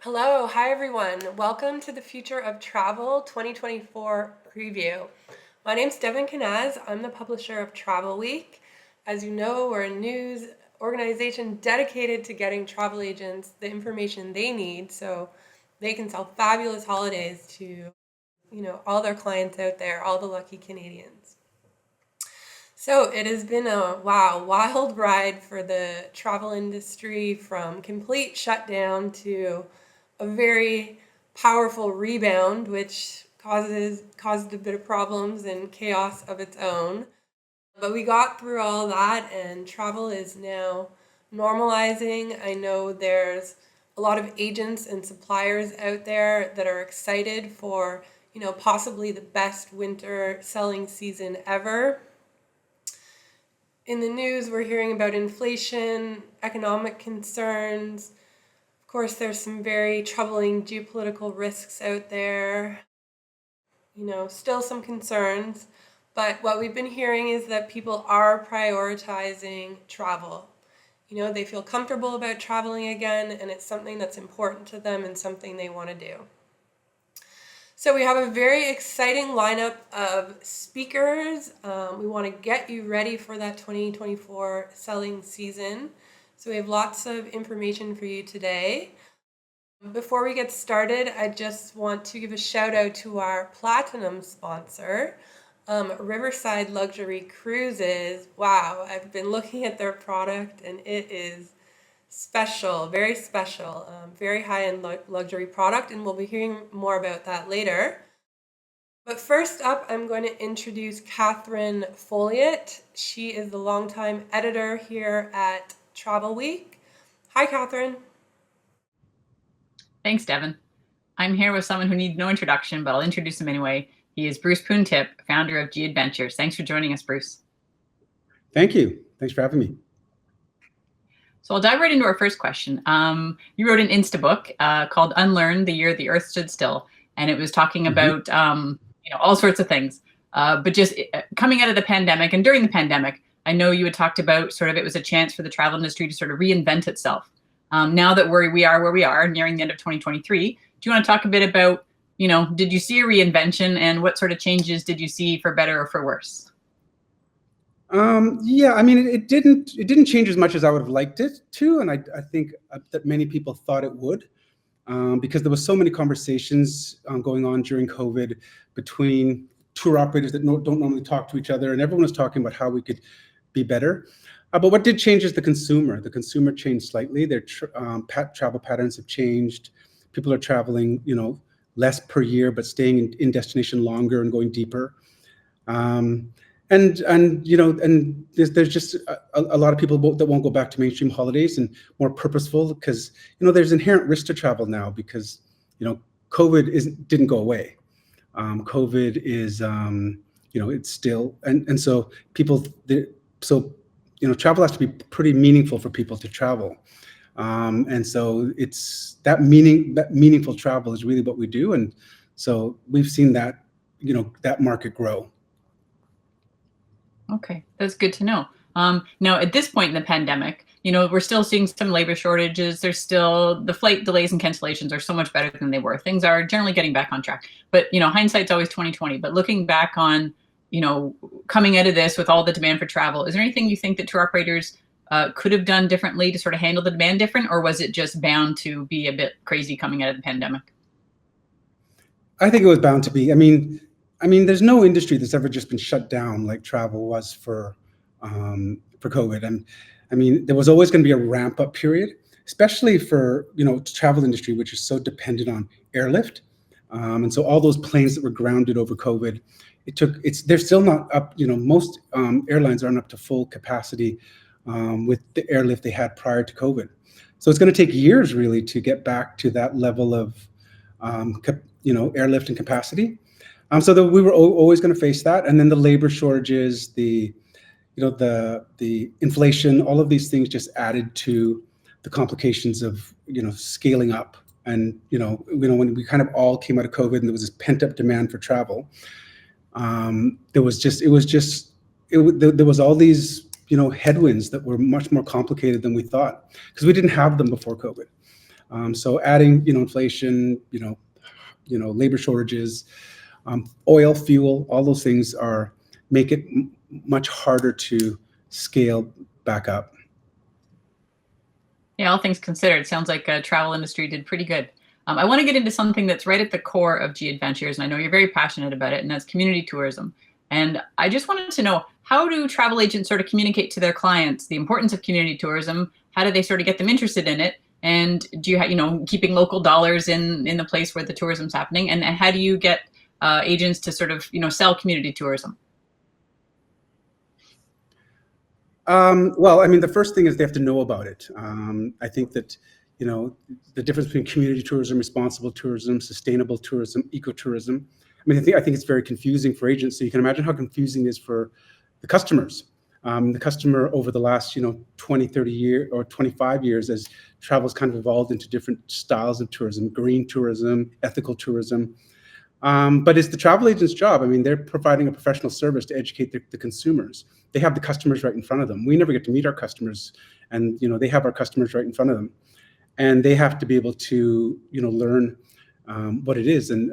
Hello, hi everyone. Welcome to the Future of Travel 2024 preview. My name's Devin Kinasz. I'm the publisher of TravelWeek. As you know, we're a news organization dedicated to getting travel agents the information they need so they can sell fabulous holidays to, all their clients out there, all the lucky Canadians. So it has been a wild ride for the travel industry, from complete shutdown to a very powerful rebound, which caused a bit of problems and chaos of its own. But we got through all that, and travel is now normalizing. I know there's a lot of agents and suppliers out there that are excited for, possibly the best winter selling season ever. In the news, we're hearing about inflation, economic concerns. Of course, there's some very troubling geopolitical risks out there. Still some concerns. But what we've been hearing is that people are prioritizing travel. They feel comfortable about traveling again, and it's something that's important to them and something they want to do. So we have a very exciting lineup of speakers. We want to get you ready for that 2024 selling season. So we have lots of information for you today. Before we get started, I just want to give a shout out to our platinum sponsor, Riverside Luxury Cruises. Wow, I've been looking at their product and it is special, very special, very high-end luxury product, and we'll be hearing more about that later. But first up, I'm going to introduce Catherine Folliott. She is the longtime editor here at TravelWeek. Hi, Catherine. Thanks, Devin. I'm here with someone who needs no introduction, but I'll introduce him anyway. He is Bruce Poon Tip, founder of G Adventures. Thanks for joining us, Bruce. Thank you. Thanks for having me. So I'll dive right into our first question. You wrote an Insta book called Unlearn, the Year the Earth Stood Still, and it was talking about all sorts of things. But just coming out of the pandemic and during the pandemic, I know you had talked about sort of it was a chance for the travel industry to sort of reinvent itself. Now that we are where we are, nearing the end of 2023, do you want to talk a bit about, did you see a reinvention, and what sort of changes did you see for better or for worse? Yeah, I mean, it didn't change as much as I would have liked it to, and I think that many people thought it would, because there was so many conversations going on during COVID between tour operators that don't normally talk to each other, and everyone was talking about how we could be better. But what did change is the consumer. The consumer changed slightly. Their travel patterns have changed. People are traveling, less per year, but staying in destination longer and going deeper. And there's just a lot of people that won't go back to mainstream holidays and more purposeful, because there's inherent risk to travel now, because COVID didn't go away. COVID is it's still, and so people travel has to be pretty meaningful for people to travel, and so it's that meaningful travel is really what we do, and so we've seen that that market grow. Okay, that's good to know. Now, at this point in the pandemic, we're still seeing some labor shortages. There's still the flight delays and cancellations are so much better than they were. Things are generally getting back on track. But hindsight's always 20/20. But looking back on coming out of this with all the demand for travel, is there anything you think that tour operators could have done differently to sort of handle the demand different, or was it just bound to be a bit crazy coming out of the pandemic? I think it was bound to be. I mean, there's no industry that's ever just been shut down like travel was for COVID. And I mean, there was always going to be a ramp up period, especially for the travel industry, which is so dependent on airlift. And so all those planes that were grounded over COVID, they're still not up. Most airlines aren't up to full capacity with the airlift they had prior to COVID. So it's going to take years really to get back to that level of airlift and capacity. So that we were always going to face that, and then the labor shortages, the inflation, all of these things just added to the complications of scaling up. And when we kind of all came out of COVID and there was this pent up demand for travel, there was all these headwinds that were much more complicated than we thought, because we didn't have them before COVID. So adding, inflation, labor shortages, oil, fuel, all those things make it much harder to scale back up. Yeah, all things considered, sounds like the travel industry did pretty good. I want to get into something that's right at the core of G Adventures, and I know you're very passionate about it, and that's community tourism. And I just wanted to know, how do travel agents sort of communicate to their clients the importance of community tourism? How do they sort of get them interested in it? And do you have, keeping local dollars in the place where the tourism's happening? And how do you get agents to sort of, sell community tourism? Well, I mean, the first thing is they have to know about it. I think that, the difference between community tourism, responsible tourism, sustainable tourism, ecotourism. I mean, I think it's very confusing for agents. So you can imagine how confusing it is for the customers. The customer over the last, 20, 30 years or 25 years, as travel's kind of evolved into different styles of tourism, green tourism, ethical tourism. But it's the travel agent's job. I mean, they're providing a professional service to educate the consumers. They have the customers right in front of them. We never get to meet our customers, and they have our customers right in front of them, and they have to be able to learn what it is, and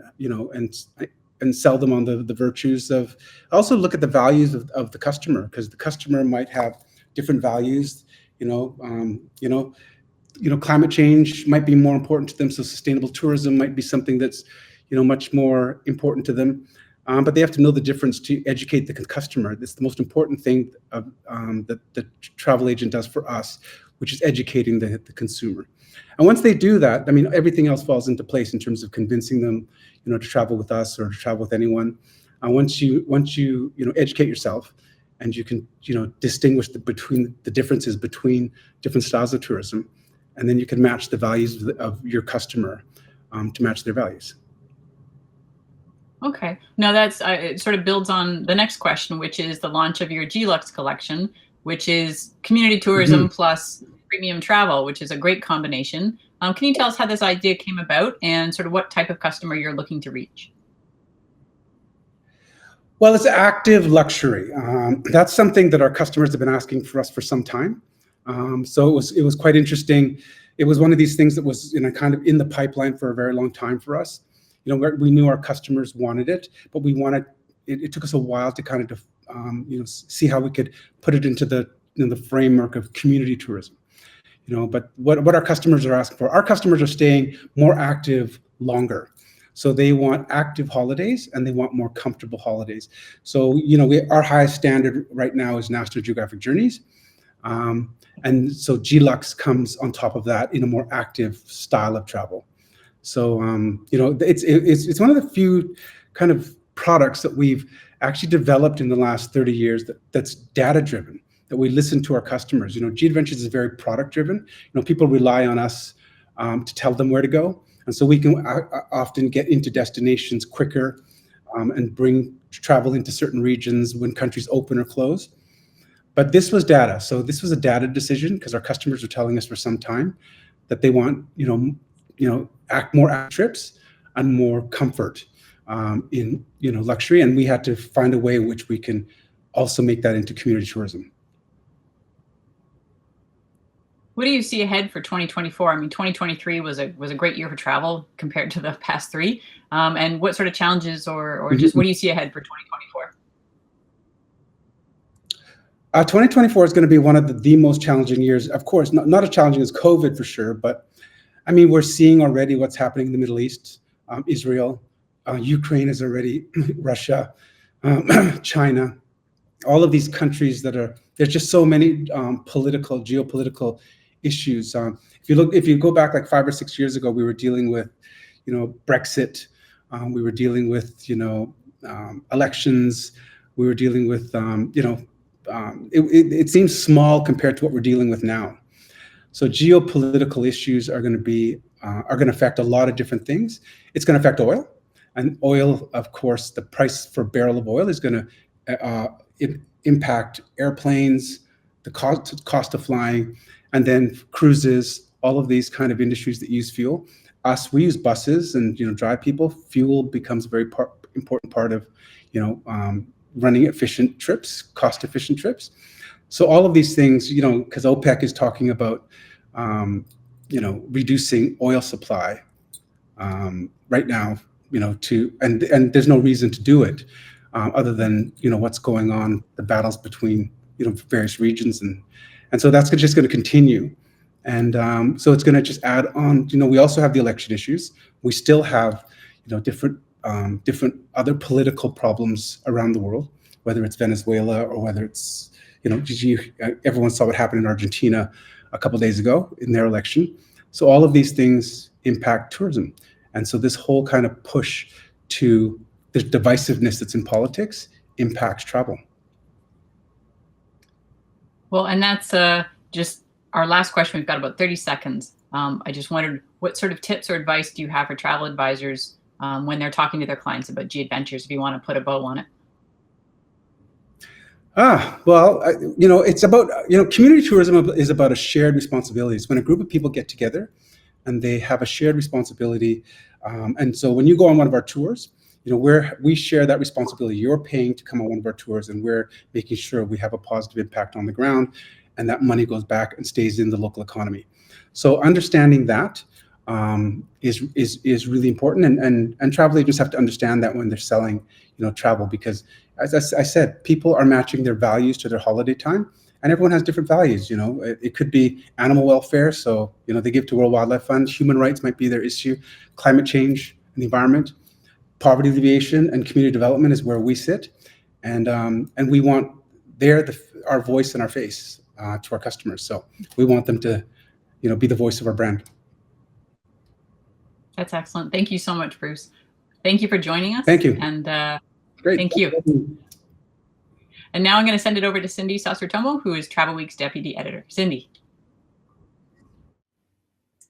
and sell them on the virtues of. Also look at the values of the customer, because the customer might have different values. Climate change might be more important to them, so sustainable tourism might be something that's much more important to them. But they have to know the difference to educate the customer. That's the most important thing that the travel agent does for us, which is educating the consumer. And once they do that, I mean, everything else falls into place in terms of convincing them, to travel with us or to travel with anyone. Once you educate yourself, and you can distinguish between the differences between different styles of tourism, and then you can match the values of your customer to match their values. Okay. Now that's it sort of builds on the next question, which is the launch of your Glux collection, which is community tourism plus premium travel, which is a great combination. Can you tell us how this idea came about and sort of what type of customer you're looking to reach? Well, it's active luxury. That's something that our customers have been asking for us for some time. So it was quite interesting. It was one of these things that was kind of in the pipeline for a very long time for us. We knew our customers wanted it, but it took us a while to kind of see how we could put it into the framework of community tourism. But what our customers are asking for, our customers are staying more active longer. So they want active holidays, and they want more comfortable holidays. So, our highest standard right now is National Geographic Journeys. And so Glux comes on top of that in a more active style of travel. So, it's one of the few kind of products that we've actually developed in the last 30 years that's data driven, that we listen to our customers. G Adventures is very product driven. People rely on us to tell them where to go. And so we can often get into destinations quicker and bring travel into certain regions when countries open or close. But this was data. So this was a data decision, because our customers are telling us for some time that they want, more active trips and more comfort in, luxury. And we had to find a way in which we can also make that into community tourism. What do you see ahead for 2024? I mean, 2023 was a great year for travel compared to the past three. And what sort of challenges or just what do you see ahead for 2024? 2024 is going to be one of the most challenging years. Of course, not as challenging as COVID for sure, but I mean, we're seeing already what's happening in the Middle East, Israel, Ukraine is already, Russia, China, all of these countries there's just so many geopolitical issues. If you go back like 5 or 6 years ago, we were dealing with, Brexit, we were dealing with, elections, we were dealing with, it seems small compared to what we're dealing with now. So geopolitical issues are going to affect a lot of different things. It's going to affect oil, and oil, of course, the price for a barrel of oil is going to impact airplanes, the cost of flying, and then cruises, all of these kind of industries that use fuel. We use buses and drive people. Fuel becomes a very important part of running efficient trips, cost efficient trips. So all of these things, because OPEC is talking about reducing oil supply right now, and there's no reason to do it other than what's going on, the battles between various regions, and so that's just going to continue, and so it's going to just add on. We also have the election issues. We still have different other political problems around the world, whether it's Venezuela or whether it's everyone saw what happened in Argentina a couple of days ago in their election. So all of these things impact tourism. And so this whole kind of push to the divisiveness that's in politics impacts travel. Well, and that's just our last question. We've got about 30 seconds. I just wondered, what sort of tips or advice do you have for travel advisors when they're talking to their clients about G-Adventures, if you want to put a bow on it? Well, it's about, community tourism is about a shared responsibility. It's when a group of people get together and they have a shared responsibility. And so when you go on one of our tours, we share that responsibility. You're paying to come on one of our tours, and we're making sure we have a positive impact on the ground, and that money goes back and stays in the local economy. So understanding that is really important, and travel agents have to understand that when they're selling travel, because as I said, people are matching their values to their holiday time, and everyone has different values. It could be animal welfare, so they give to World Wildlife Fund. Human rights might be their issue. Climate change and the environment, poverty alleviation, and community development is where we sit, and we want our voice and our face to our customers. So we want them to be the voice of our brand. That's excellent. Thank you so much, Bruce. Thank you for joining us. Thank you. And great. Thank you. And now I'm going to send it over to Cindy Sossertomo, who is TravelWeek's Deputy Editor. Cindy.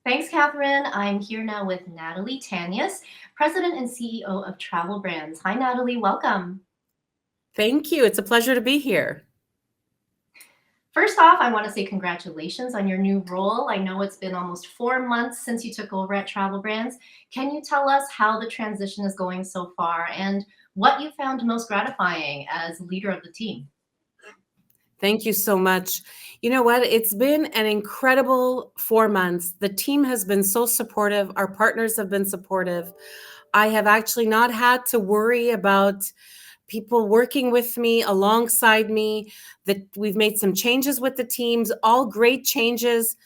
Thanks, Catherine. I'm here now with Natalie Tanis, President and CEO of TravelBrands. Hi, Natalie. Welcome. Thank you. It's a pleasure to be here. First off, I want to say congratulations on your new role. I know it's been almost 4 months since you took over at TravelBrands. Can you tell us how the transition is going so far and what you found most gratifying as leader of the team? Thank you so much. You know what? It's been an incredible 4 months. The team has been so supportive. Our partners have been supportive. I have actually not had to worry about people working with me, alongside me, that we've made some changes with the teams, all great changes.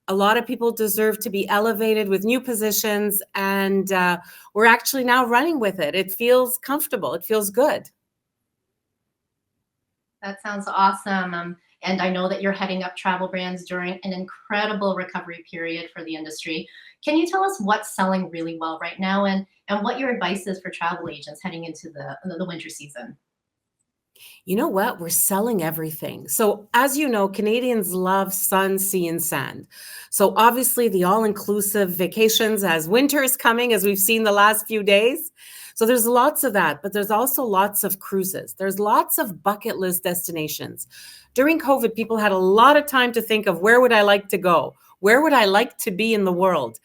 A lot of people deserve to be elevated with new positions, and we're actually now running with it. It feels comfortable. It feels good. That sounds awesome. And I know that you're heading up TravelBrands during an incredible recovery period for the industry. Can you tell us what's selling really well right now and what your advice is for travel agents heading into the winter season? You know what? We're selling everything. So as you know, Canadians love sun, sea, and sand. So obviously the all-inclusive vacations as winter is coming, as we've seen the last few days. So there's lots of that, but there's also lots of cruises. There's lots of bucket list destinations. During COVID, people had a lot of time to think of, where would I like to go? Where would I like to be in the world?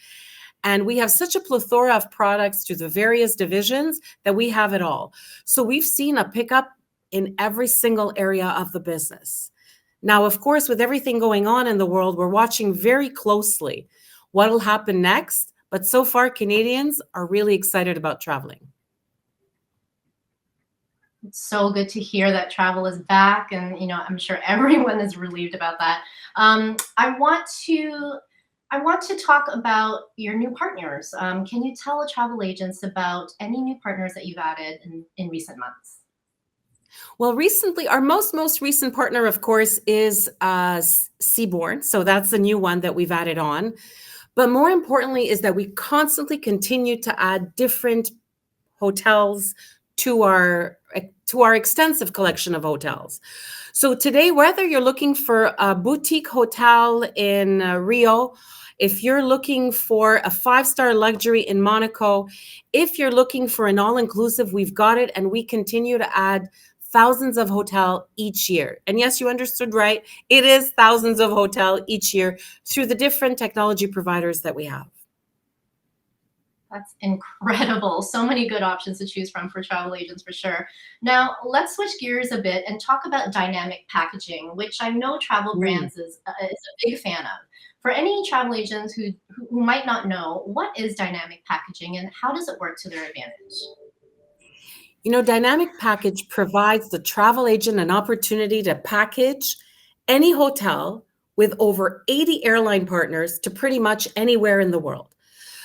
And we have such a plethora of products through the various divisions that we have it all. So we've seen a pickup in every single area of the business. Now, of course, with everything going on in the world, we're watching very closely what will happen next. But so far, Canadians are really excited about traveling. It's so good to hear that travel is back, and I'm sure everyone is relieved about that. I want to talk about your new partners. Can you tell travel agents about any new partners that you've added in recent months? Well, recently, our most recent partner, of course, is Seabourn. So that's the new one that we've added on. But more importantly is that we constantly continue to add different hotels to our extensive collection of hotels. So today, whether you're looking for a boutique hotel in Rio, if you're looking for a 5-star luxury in Monaco, if you're looking for an all-inclusive, we've got it, and we continue to add thousands of hotel each year. And yes, you understood right. It is thousands of hotel each year through the different technology providers that we have. That's incredible. So many good options to choose from for travel agents, for sure. Now, let's switch gears a bit and talk about dynamic packaging, which I know TravelBrands is a big fan of. For any travel agents who might not know, what is dynamic packaging and how does it work to their advantage? Dynamic package provides the travel agent an opportunity to package any hotel with over 80 airline partners to pretty much anywhere in the world.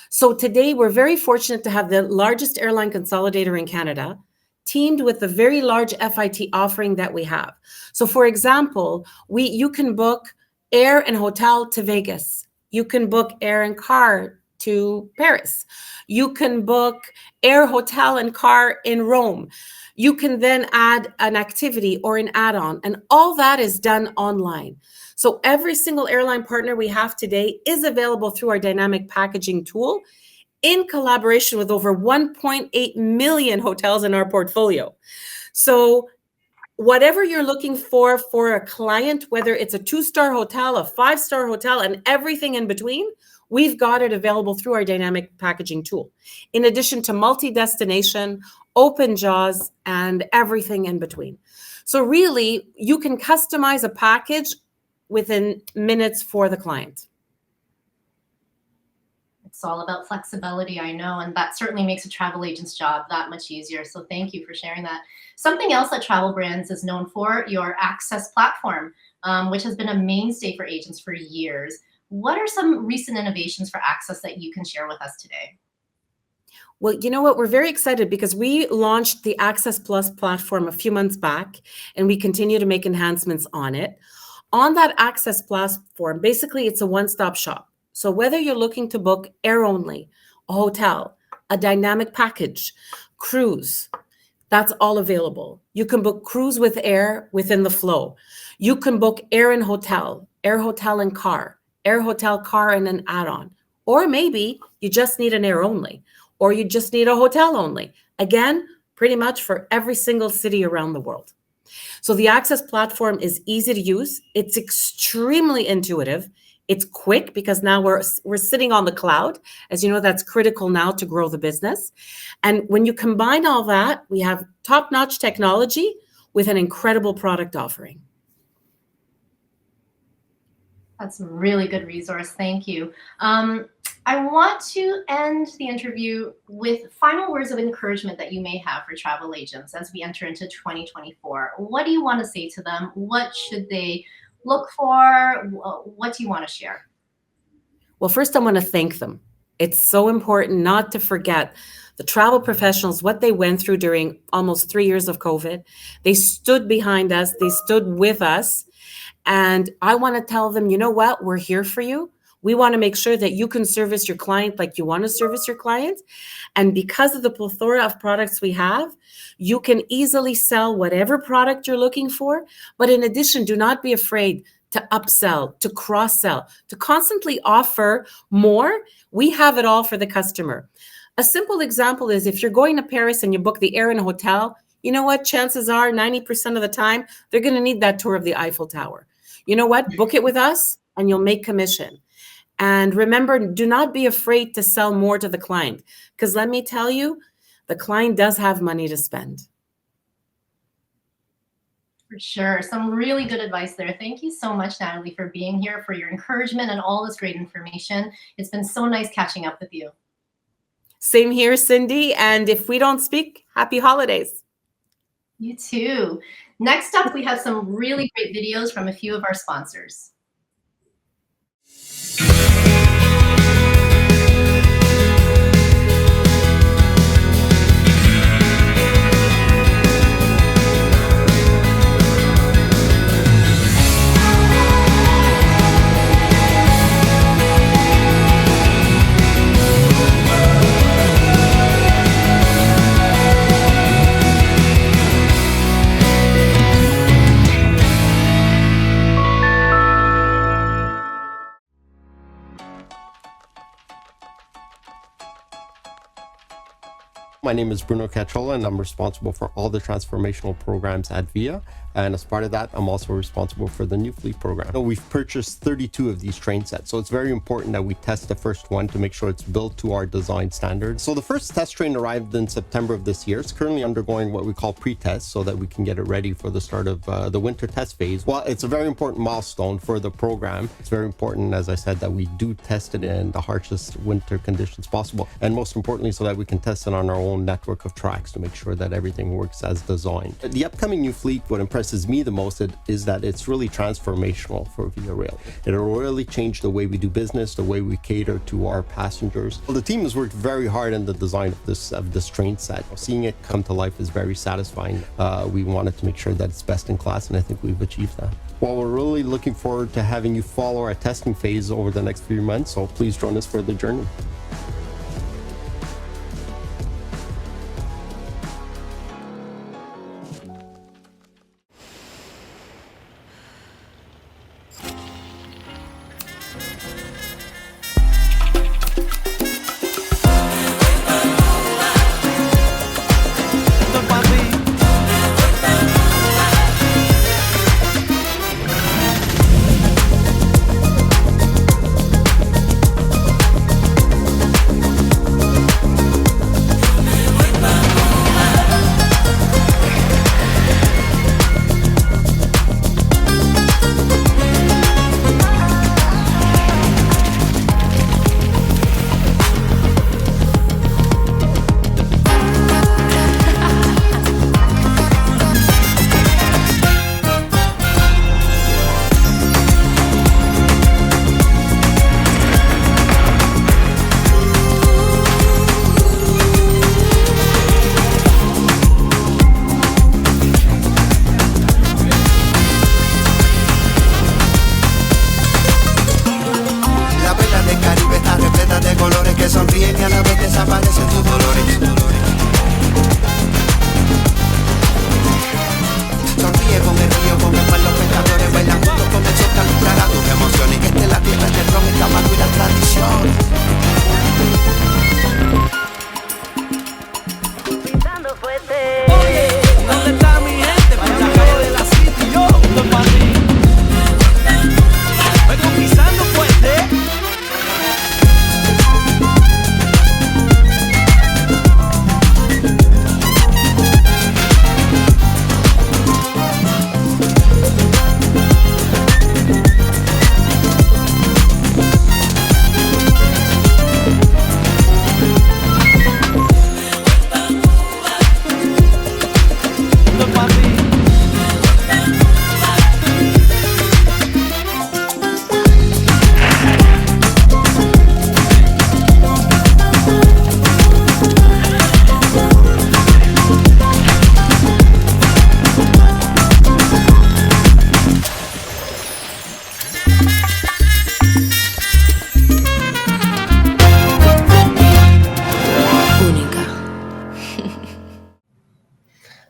So today we're very fortunate to have the largest airline consolidator in Canada teamed with the very large FIT offering that we have. So for example, you can book air and hotel to Vegas. You can book air and car to Paris. You can book air, hotel, and car in Rome. You can then add an activity or an add-on, and all that is done online. So every single airline partner we have today is available through our dynamic packaging tool in collaboration with over 1.8 million hotels in our portfolio. So whatever you're looking for a client, whether it's a 2-star hotel, a 5-star hotel, and everything in between, we've got it available through our dynamic packaging tool, in addition to multi-destination, open jaws, and everything in between. So really, you can customize a package within minutes for the client. It's all about flexibility, I know, and that certainly makes a travel agent's job that much easier. So thank you for sharing that. Something else that TravelBrands is known for, your Access platform, which has been a mainstay for agents for years. What are some recent innovations for Access that you can share with us today? Well, you know what? We're very excited because we launched the Access Plus platform a few months back, and we continue to make enhancements on it. On that Access platform, basically, it's a one-stop shop. So whether you're looking to book air only, a hotel, a dynamic package, cruise, that's all available. You can book cruise with air within the flow. You can book air and hotel, air, hotel, and car, air, hotel, car, and an add-on. Or maybe you just need an air only, or you just need a hotel only. Again, pretty much for every single city around the world. So the Access platform is easy to use. It's extremely intuitive. It's quick because now we're sitting on the cloud. As you know, that's critical now to grow the business. And when you combine all that, we have top-notch technology with an incredible product offering. That's a really good resource. Thank you. I want to end the interview with final words of encouragement that you may have for travel agents as we enter into 2024. What do you want to say to them? What should they look for? What do you want to share? Well, first, I want to thank them. It's so important not to forget the travel professionals, what they went through during almost 3 years of COVID. They stood behind us. They stood with us. And I want to tell them, you know what? We're here for you. We want to make sure that you can service your client like you want to service your client. And because of the plethora of products we have, you can easily sell whatever product you're looking for. But in addition, do not be afraid to upsell, to cross-sell, to constantly offer more. We have it all for the customer. A simple example is if you're going to Paris and you book the air and hotel, you know what? Chances are 90% of the time, they're going to need that tour of the Eiffel Tower. You know what? Book it with us and you'll make commission. And remember, do not be afraid to sell more to the client, because let me tell you, the client does have money to spend. For sure. Some really good advice there. Thank you so much, Natalie, for being here, for your encouragement and all this great information. It's been so nice catching up with you. Same here, Cindy. And if we don't speak, happy holidays. You too. Next up, we have some really great videos from a few of our sponsors. My name is Bruno Cacciola, and I'm responsible for all the transformational programs at VIA. And as part of that, I'm also responsible for the new fleet program. So we've purchased 32 of these train sets. So it's very important that we test the first one to make sure it's built to our design standards. So the first test train arrived in September of this year. It's currently undergoing what we call pre-test so that we can get it ready for the start of the winter test phase. Well, it's a very important milestone for the program. It's very important, as I said, that we do test it in the harshest winter conditions possible. And most importantly, so that we can test it on our own network of tracks to make sure that everything works as designed. The upcoming new fleet, what impresses me the most is that it's really transformational for Via Rail. It'll really change the way we do business, the way we cater to our passengers. Well, the team has worked very hard in the design of this train set. Seeing it come to life is very satisfying. We wanted to make sure that it's best in class, and I think we've achieved that. Well, we're really looking forward to having you follow our testing phase over the next few months, so please join us for the journey.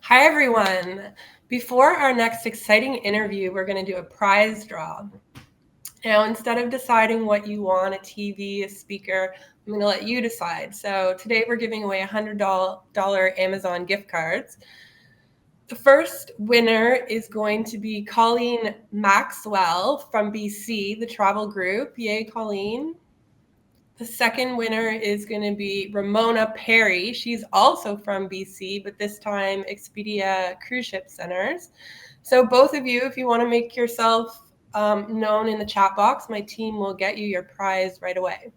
Hi, everyone. Before our next exciting interview, we're going to do a prize draw. Now, instead of deciding what you want, a TV, a speaker, I'm going to let you decide. So today we're giving away $100 Amazon gift cards. The first winner is going to be Colleen Maxwell from BC, the travel group. Yay, Colleen. The second winner is going to be Ramona Perry. She's also from BC, but this time Expedia Cruise Ship Centers. So both of you, if you want to make yourself known in the chat box, my team will get you your prize right away.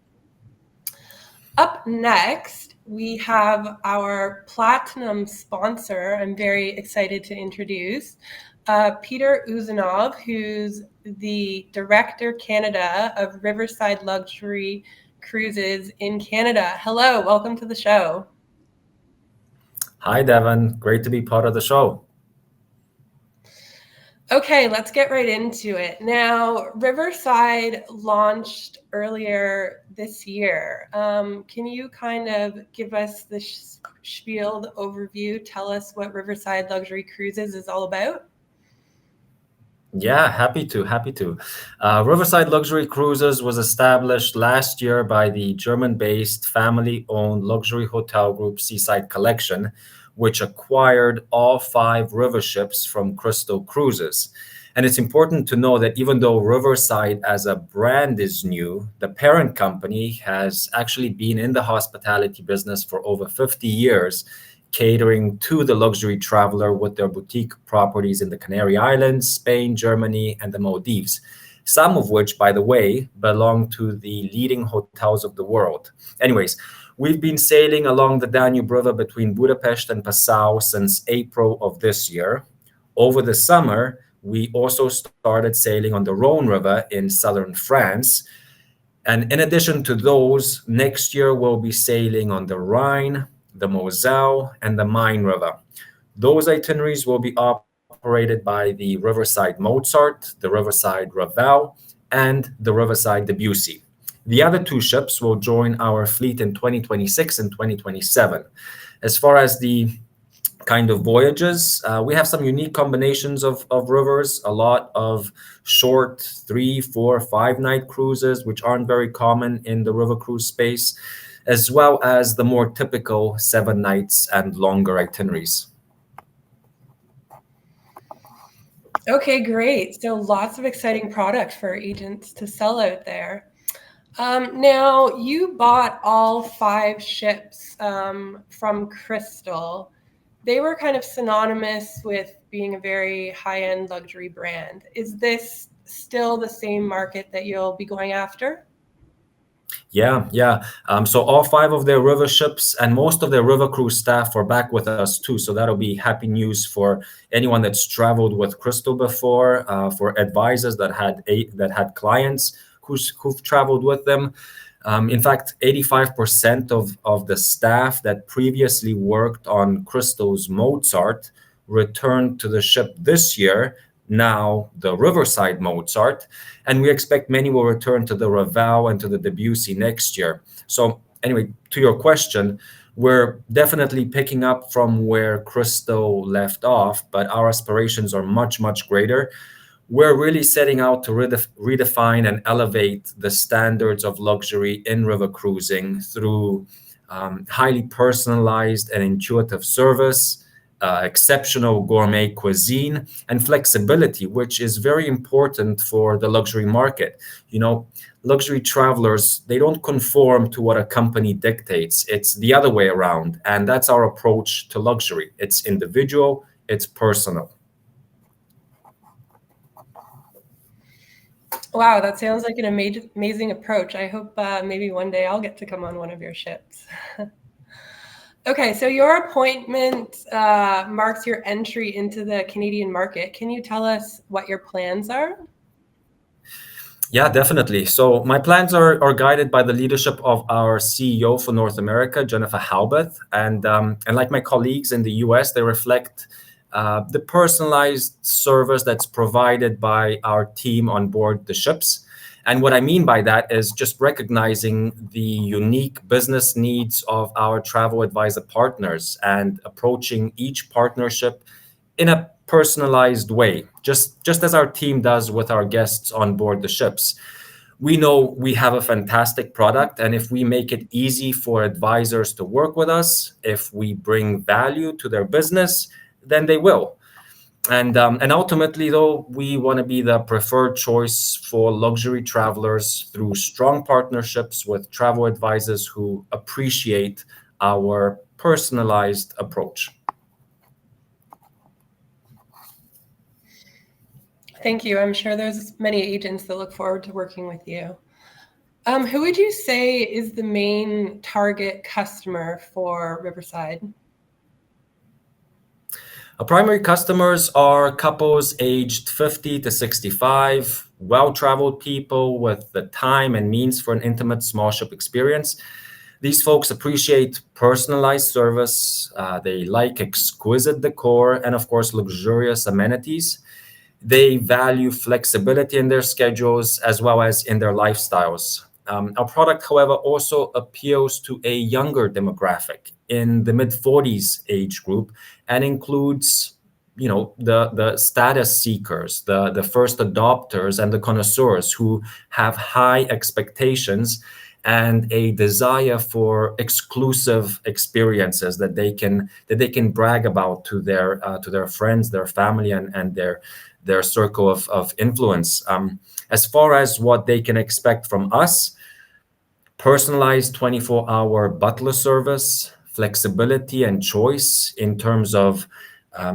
Up next, we have our platinum sponsor. I'm very excited to introduce Peter Ouzounov, who's the Director Canada of Riverside Luxury Cruises in Canada. Hello, welcome to the show. Hi, Devin. Great to be part of the show. Okay, let's get right into it. Now, Riverside launched earlier this year. Can you kind of give us the spiel, the overview, tell us what Riverside Luxury Cruises is all about? Yeah, happy to. Riverside Luxury Cruises was established last year by the German-based family-owned luxury hotel group Seaside Collection, which acquired all 5 river ships from Crystal Cruises. And it's important to know that even though Riverside as a brand is new, the parent company has actually been in the hospitality business for over 50 years, catering to the luxury traveler with their boutique properties in the Canary Islands, Spain, Germany, and the Maldives, some of which, by the way, belong to the leading hotels of the world. Anyways, we've been sailing along the Danube River between Budapest and Passau since April of this year. Over the summer, we also started sailing on the Rhone River in southern France. And in addition to those, next year we'll be sailing on the Rhine, the Moselle, and the Main River. Those itineraries will be operated by the Riverside Mozart, the Riverside Ravel, and the Riverside Debussy. The other 2 ships will join our fleet in 2026 and 2027. As far as the kind of voyages, we have some unique combinations of rivers, a lot of short 3, 4, 5-night cruises, which aren't very common in the river cruise space, as well as the more typical 7 nights and longer itineraries. Okay, great. So lots of exciting product for agents to sell out there. Now, you bought all 5 ships from Crystal. They were kind of synonymous with being a very high-end luxury brand. Is this still the same market that you'll be going after? Yeah. So all 5 of their river ships and most of their river cruise staff are back with us too. So that'll be happy news for anyone that's traveled with Crystal before, for advisors that had clients who've traveled with them. In fact, 85% of the staff that previously worked on Crystal's Mozart returned to the ship this year, now the Riverside Mozart, and we expect many will return to the Ravel and to the Debussy next year. So anyway, to your question, we're definitely picking up from where Crystal left off, but our aspirations are much, much greater. We're really setting out to redefine and elevate the standards of luxury in river cruising through highly personalized and intuitive service, exceptional gourmet cuisine, and flexibility, which is very important for the luxury market. You know, luxury travelers, they don't conform to what a company dictates. It's the other way around. And that's our approach to luxury. It's individual, it's personal. Wow, that sounds like an amazing approach. I hope maybe one day I'll get to come on one of your ships. Okay, so your appointment marks your entry into the Canadian market. Can you tell us what your plans are? Yeah, definitely. So my plans are guided by the leadership of our CEO for North America, Jennifer Hilbert, and like my colleagues in the US, they reflect the personalized service that's provided by our team on board the ships. And what I mean by that is just recognizing the unique business needs of our travel advisor partners and approaching each partnership in a personalized way, just as our team does with our guests on board the ships. We know we have a fantastic product, and if we make it easy for advisors to work with us, if we bring value to their business, then they will. And ultimately, though, we want to be the preferred choice for luxury travelers through strong partnerships with travel advisors who appreciate our personalized approach. Thank you. I'm sure there's many agents that look forward to working with you. Who would you say is the main target customer for Riverside? Our primary customers are couples aged 50 to 65, well-traveled people with the time and means for an intimate small ship experience. These folks appreciate personalized service. They like exquisite decor and, of course, luxurious amenities. They value flexibility in their schedules as well as in their lifestyles. Our product, however, also appeals to a younger demographic in the mid-40s age group and includes, the status seekers, the first adopters, and the connoisseurs who have high expectations and a desire for exclusive experiences that they can brag about to their friends, their family, and their circle of influence. As far as what they can expect from us, personalized 24-hour butler service, flexibility and choice in terms of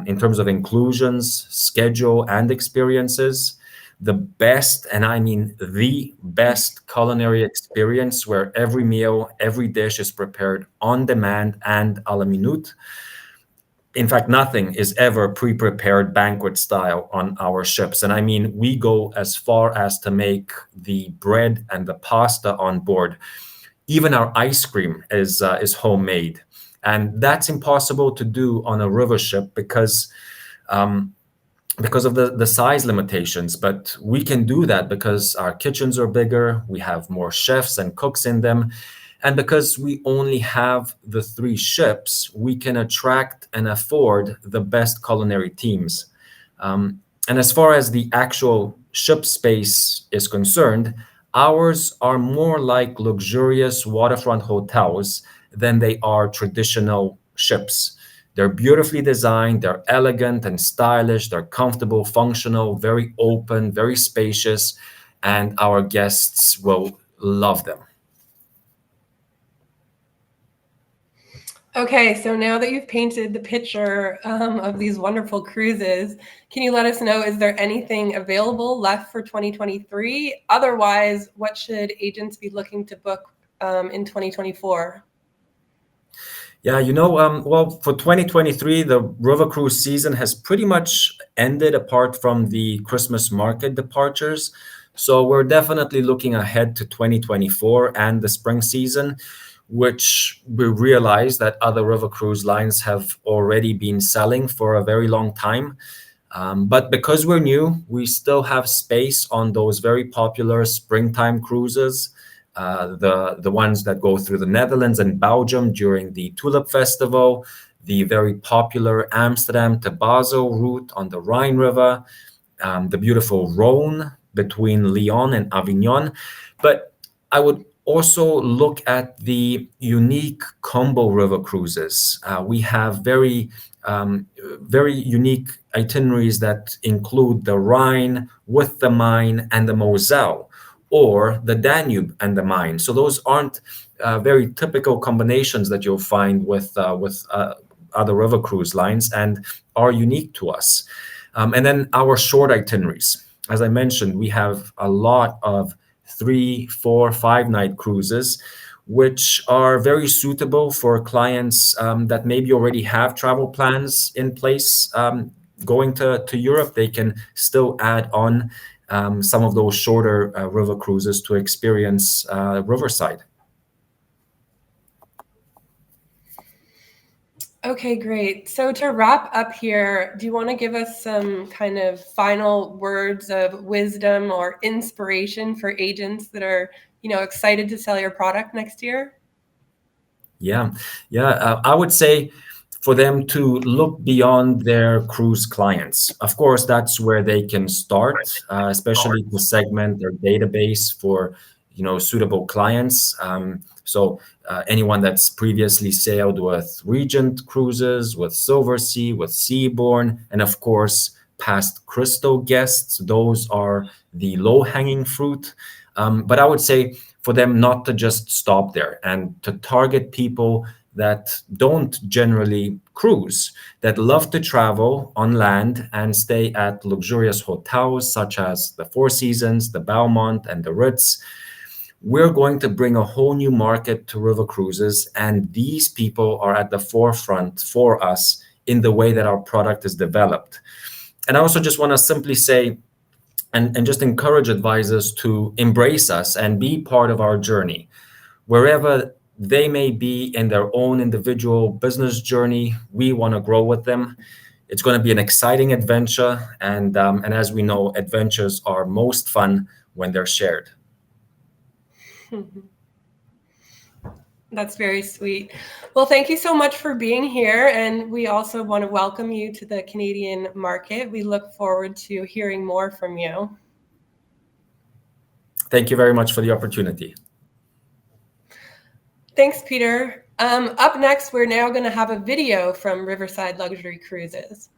inclusions, schedule, and experiences. The best, and I mean the best, culinary experience where every meal, every dish is prepared on demand and à la minute. In fact, nothing is ever pre-prepared banquet style on our ships. And I mean, we go as far as to make the bread and the pasta on board. Even our ice cream is homemade. And that's impossible to do on a river ship because of the size limitations. But we can do that because our kitchens are bigger, we have more chefs and cooks in them. And because we only have the 3 ships, we can attract and afford the best culinary teams. And as far as the actual ship space is concerned, ours are more like luxurious waterfront hotels than they are traditional ships. They're beautifully designed, they're elegant and stylish, they're comfortable, functional, very open, very spacious, and our guests will love them. Okay, so now that you've painted the picture of these wonderful cruises, can you let us know, is there anything available left for 2023? Otherwise, what should agents be looking to book in 2024? Yeah, well, for 2023, the river cruise season has pretty much ended apart from the Christmas market departures. So we're definitely looking ahead to 2024 and the spring season, which we realize that other river cruise lines have already been selling for a very long time. But because we're new, we still have space on those very popular springtime cruises, the ones that go through the Netherlands and Belgium during the Tulip Festival, the very popular Amsterdam to Basel route on the Rhine River, the beautiful Rhone between Lyon and Avignon. But I would also look at the unique combo river cruises. We have very unique itineraries that include the Rhine with the Main and the Moselle, or the Danube and the Main. So those aren't very typical combinations that you'll find with other river cruise lines and are unique to us. And then our short itineraries. As I mentioned, we have a lot of 3, 4, 5-night cruises, which are very suitable for clients that maybe already have travel plans in place going to Europe. They can still add on some of those shorter river cruises to experience Riverside. Okay, great. So to wrap up here, do you want to give us some kind of final words of wisdom or inspiration for agents that are, excited to sell your product next year? Yeah. I would say for them to look beyond their cruise clients. Of course, that's where they can start, especially to segment their database for, suitable clients. So anyone that's previously sailed with Regent cruises, with Silversea, with Seabourn, and of course, past Crystal guests, those are the low-hanging fruit. But I would say for them not to just stop there and to target people that don't generally cruise, that love to travel on land and stay at luxurious hotels such as the Four Seasons, the Belmont, and the Ritz. We're going to bring a whole new market to river cruises, and these people are at the forefront for us in the way that our product is developed. And I also just want to simply say and just encourage advisors to embrace us and be part of our journey. Wherever they may be in their own individual business journey, we want to grow with them. It's going to be an exciting adventure, and as we know, adventures are most fun when they're shared. That's very sweet. Well, thank you so much for being here, and we also want to welcome you to the Canadian market. We look forward to hearing more from you. Thank you very much for the opportunity. Thanks, Peter. Up next, we're now going to have a video from Riverside Luxury Cruises.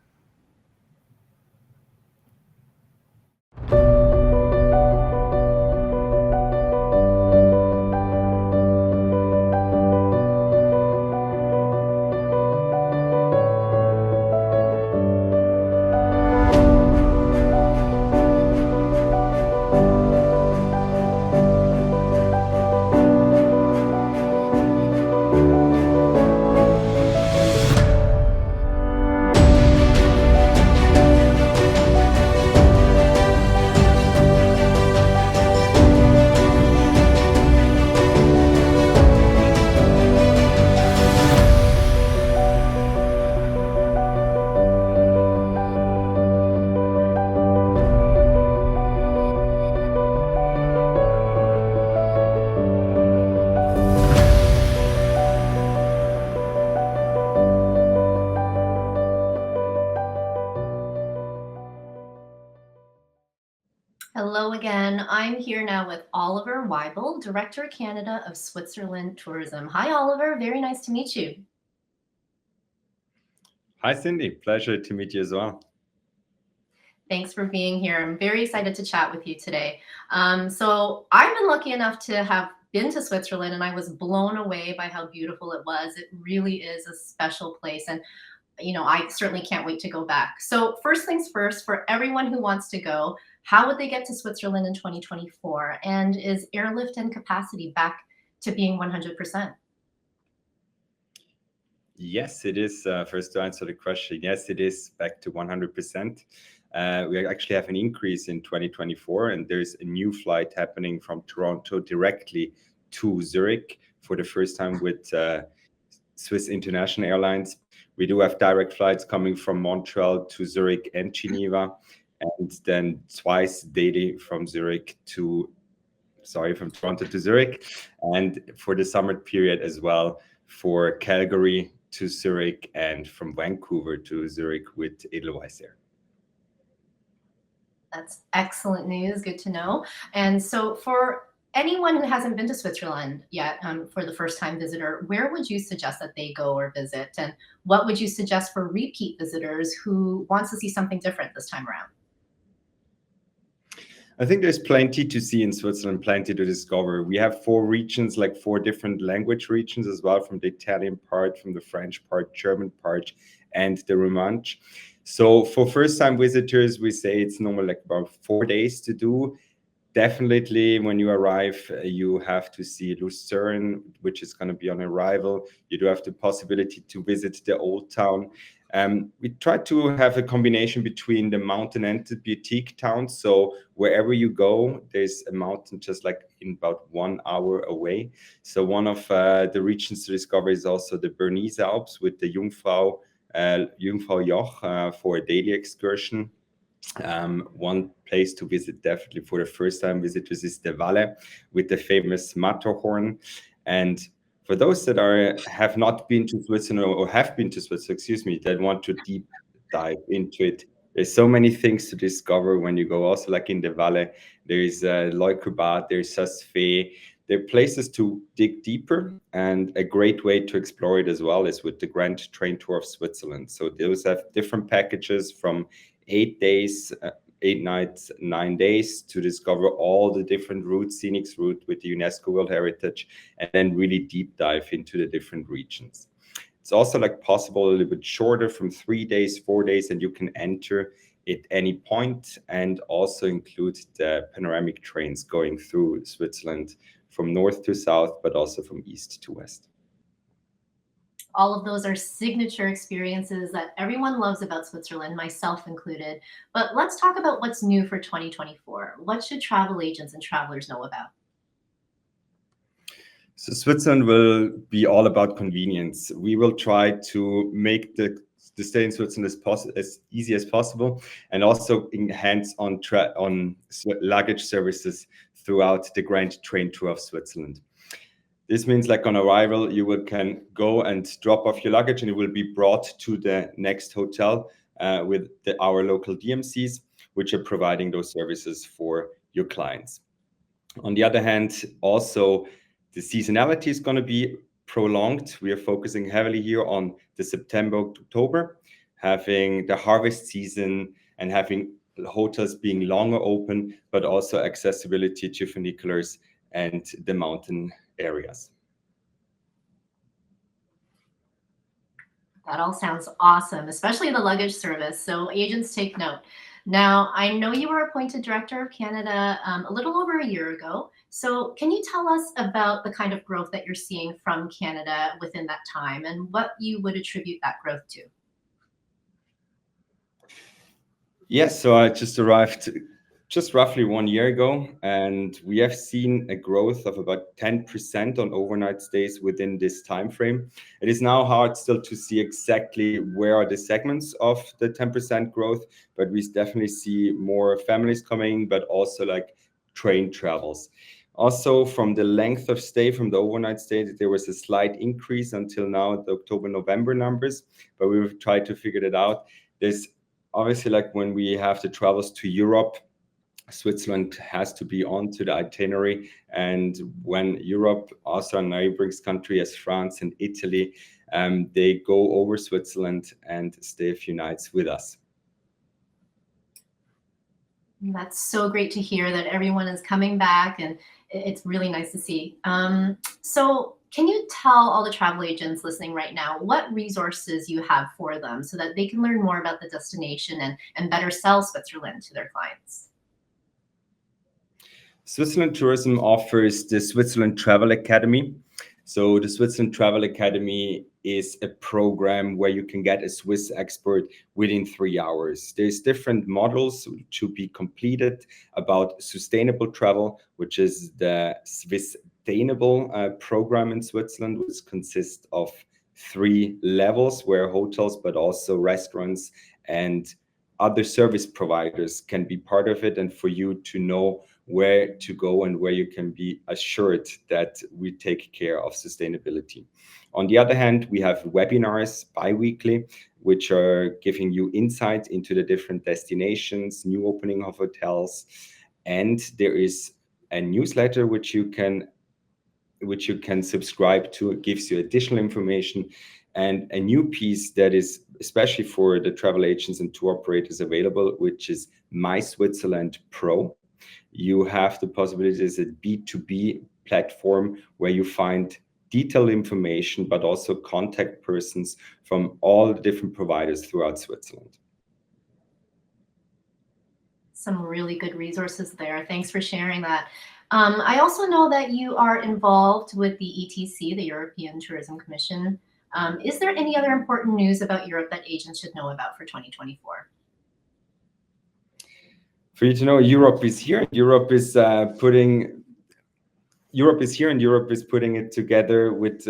Hello again. I'm here now with Oliver Weibel, Director Canada of Switzerland Tourism. Hi, Oliver. Very nice to meet you. Hi, Cindy. Pleasure to meet you as well. Thanks for being here. I'm very excited to chat with you today. So I've been lucky enough to have been to Switzerland, and I was blown away by how beautiful it was. It really is a special place, and I certainly can't wait to go back. So first things first, for everyone who wants to go, how would they get to Switzerland in 2024? And is airlift and capacity back to being 100%? Yes, it is. First, to answer the question, yes, it is back to 100%. We actually have an increase in 2024, and there's a new flight happening from Toronto directly to Zurich for the first time with Swiss International Airlines. We do have direct flights coming from Montreal to Zurich and Geneva, and then twice daily from Toronto to Zurich, and for the summer period as well for Calgary to Zurich and from Vancouver to Zurich with Edelweiss Air. That's excellent news. Good to know. And so for anyone who hasn't been to Switzerland yet, for the first time visitor, where would you suggest that they go or visit? And what would you suggest for repeat visitors who wants to see something different this time around? I think there's plenty to see in Switzerland, plenty to discover. We have 4 regions, like 4 different language regions as well, from the Italian part, from the French part, German part, and the Romansh. So for first-time visitors, we say it's normally like about 4 days to do. Definitely, when you arrive, you have to see Lucerne, which is going to be on arrival. You do have the possibility to visit the Old Town. We try to have a combination between the mountain and the boutique towns. So wherever you go, there's a mountain just like in about 1 hour away. So one of the regions to discover is also the Bernese Alps with the Jungfrau Joch for a daily excursion. One place to visit definitely for the first time visitors is the Valle with the famous Matterhorn. And for those that have not been to Switzerland or have been to Switzerland, that want to deep dive into it, there's so many things to discover when you go. Also, like in the Valle, there is Leukerbad, there's Saas-Fee. There are places to dig deeper, and a great way to explore it as well is with the Grand Train Tour of Switzerland. So those have different packages from 8 days, 8 nights, 9 days to discover all the different routes, scenic route with the UNESCO World Heritage, and then really deep dive into the different regions. It's also like possible a little bit shorter, from 3 days, 4 days, and you can enter at any point, and also include the panoramic trains going through Switzerland from north to south, but also from east to west. All of those are signature experiences that everyone loves about Switzerland, myself included. But let's talk about what's new for 2024. What should travel agents and travelers know about? So Switzerland will be all about convenience. We will try to make the stay in Switzerland as easy as possible, and also enhance on luggage services throughout the Grand Train Tour of Switzerland. This means, like, on arrival, you can go and drop off your luggage, and it will be brought to the next hotel with our local DMCs, which are providing those services for your clients. On the other hand, also the seasonality is going to be prolonged. We are focusing heavily here on the September, October, having the harvest season and having hotels being longer open, but also accessibility to funiculars and the mountain areas. That all sounds awesome, especially the luggage service. So agents, take note. Now, I know you were appointed Director of Canada a little over a year ago. So can you tell us about the kind of growth that you're seeing from Canada within that time and what you would attribute that growth to? Yes, so I just arrived just roughly 1 year ago, and we have seen a growth of about 10% on overnight stays within this time frame. It is now hard still to see exactly where are the segments of the 10% growth, but we definitely see more families coming, but also like train travels. Also, from the length of stay, from the overnight stay, there was a slight increase until now, the October-November numbers, but we've tried to figure it out. There's obviously, like when we have the travels to Europe, Switzerland has to be onto the itinerary. And when Europe, also a neighboring country as France and Italy, they go over Switzerland and stay a few nights with us. That's so great to hear that everyone is coming back, and it's really nice to see. So can you tell all the travel agents listening right now what resources you have for them so that they can learn more about the destination and better sell Switzerland to their clients? Switzerland Tourism offers the Switzerland Travel Academy. So the Switzerland Travel Academy is a program where you can get a Swiss expert within 3 hours. There's different models to be completed about sustainable travel, which is the Swiss Sustainable program in Switzerland, which consists of 3 levels where hotels, but also restaurants and other service providers can be part of it, and for you to know where to go and where you can be assured that we take care of sustainability. On the other hand, we have webinars bi-weekly, which are giving you insight into the different destinations, new opening of hotels, and there is a newsletter which you can subscribe to. It gives you additional information, and a new piece that is especially for the travel agents and tour operators available, which is My Switzerland Pro. You have the possibility as a B2B platform where you find detailed information, but also contact persons from all the different providers throughout Switzerland. Some really good resources there. Thanks for sharing that. I also know that you are involved with the ETC, the European Tourism Commission. Is there any other important news about Europe that agents should know about for 2024? For you to know, Europe is here. Europe is putting it together with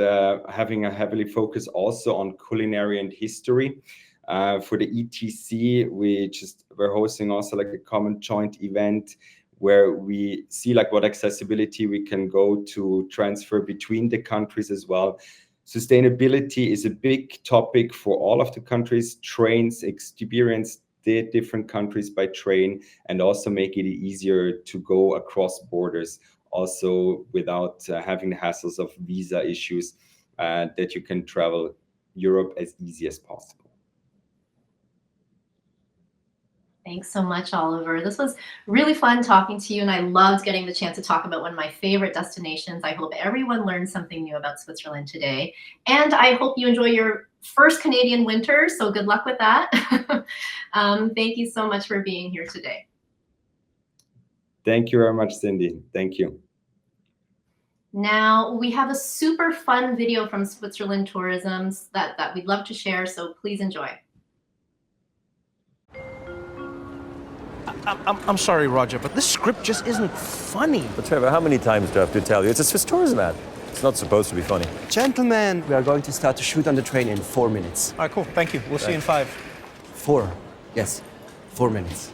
having a heavily focus also on culinary and history. For the ETC, we're hosting also like a common joint event where we see like what accessibility we can go to transfer between the countries as well. Sustainability is a big topic for all of the countries. Trains experience the different countries by train and also make it easier to go across borders, also without having the hassles of visa issues, that you can travel Europe as easy as possible. Thanks so much, Oliver. This was really fun talking to you, and I loved getting the chance to talk about one of my favorite destinations. I hope everyone learned something new about Switzerland today, and I hope you enjoy your first Canadian winter, so good luck with that. Thank you so much for being here today. Thank you very much, Cindy. Thank you. Now, we have a super fun video from Switzerland Tourism that we'd love to share, so please enjoy. I'm sorry, Roger, but this script just isn't funny. But Trevor, how many times do I have to tell you? It's a Swiss tourism ad. It's not supposed to be funny. Gentlemen, we are going to start to shoot on the train in 4 minutes. All right, cool. Thank you. We'll see you in 5. 4. Yes, 4 minutes.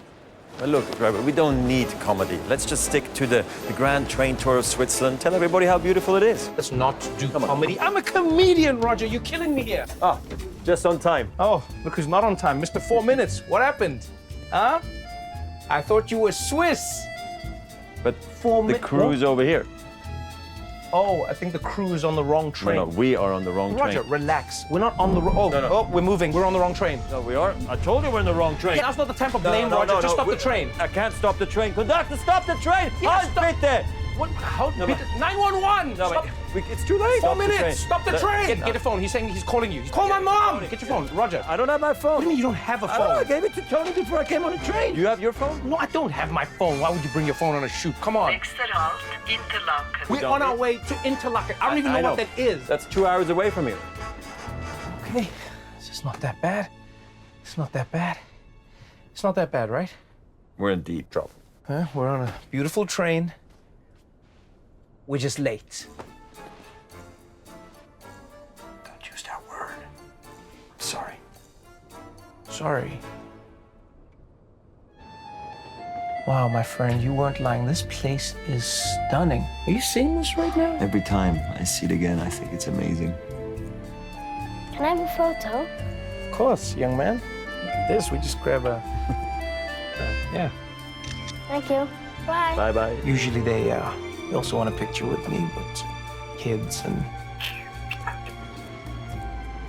Well, look, Trevor, we don't need comedy. Let's just stick to the grand train tour of Switzerland. Tell everybody how beautiful it is. Let's not do comedy. I'm a comedian, Roger. You're killing me here. Ah, just on time. Oh, look who's not on time. Mr. 4 minutes. What happened? Huh? I thought you were Swiss. But 4 minutes. the crew's over here. Oh, I think the crew is on the wrong train. No, we are on the wrong Roger, train. relax. We're not on the wrong. We're moving. We're on the wrong train. No, we are. I told you we're in the wrong train. That's not the time for blame, Roger. Just stop the train. I can't stop the train. Conductor, stop the train! Yes, Halt bitte! What? How? No, but- 911! No, Stop. it's too late. 4 minutes! Stop the train! Get your phone. He's saying he's calling you. Call my mom! Get your phone, Roger. I don't have my phone. What do you mean you don't have a I don't know, I phone? gave it to Tony before I came on the train. You have your phone? No, I don't have my phone. Why would you bring your phone on a shoot? Come on. Interlaken. We're on our way to Interlaken. I don't even know what that is. That's 2 hours away from here. Okay. It's just not that bad. It's not that bad. It's not that bad, right? We're in deep trouble. Huh? We're on a beautiful train. We're just late. Don't use that word. I'm sorry. Sorry. Wow, my friend, you weren't lying. This place is stunning. Are you seeing this right now? Every time I see it again, I think it's amazing. Can I have a photo? Of course, young man. This, we just grab a... yeah. Thank you. Bye. Bye-bye. Usually they also want a picture with me, but kids and...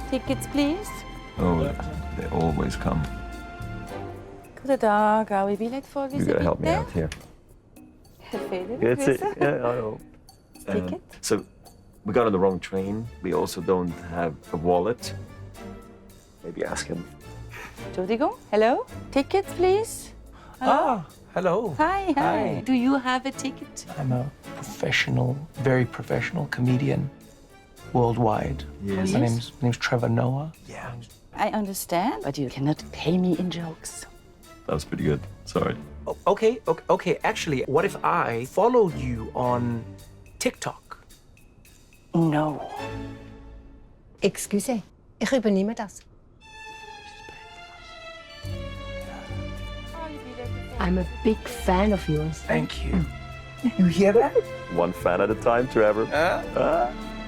Tickets, please. Oh, they always come. Goedendag, hou biljet voor You gotta help me out here. It's it. Yeah, I know. Ticket? So, we got on the wrong train. We also don't have a wallet. Maybe ask him. Entschuldigung, hello? Tickets, please. Hello? Ah, hello. Hi, hi. Hi. Do you have a ticket? I'm a professional, very professional comedian worldwide. Yes. My name's Trevor Noah. Yeah. I understand, but you cannot pay me in jokes. That was pretty good. Sorry. Okay. Actually, what if I followed you on TikTok? No. Excusez, ich übernehme das. I'm a big fan of yours. Thank you. You hear that? One fan at a time, Trevor.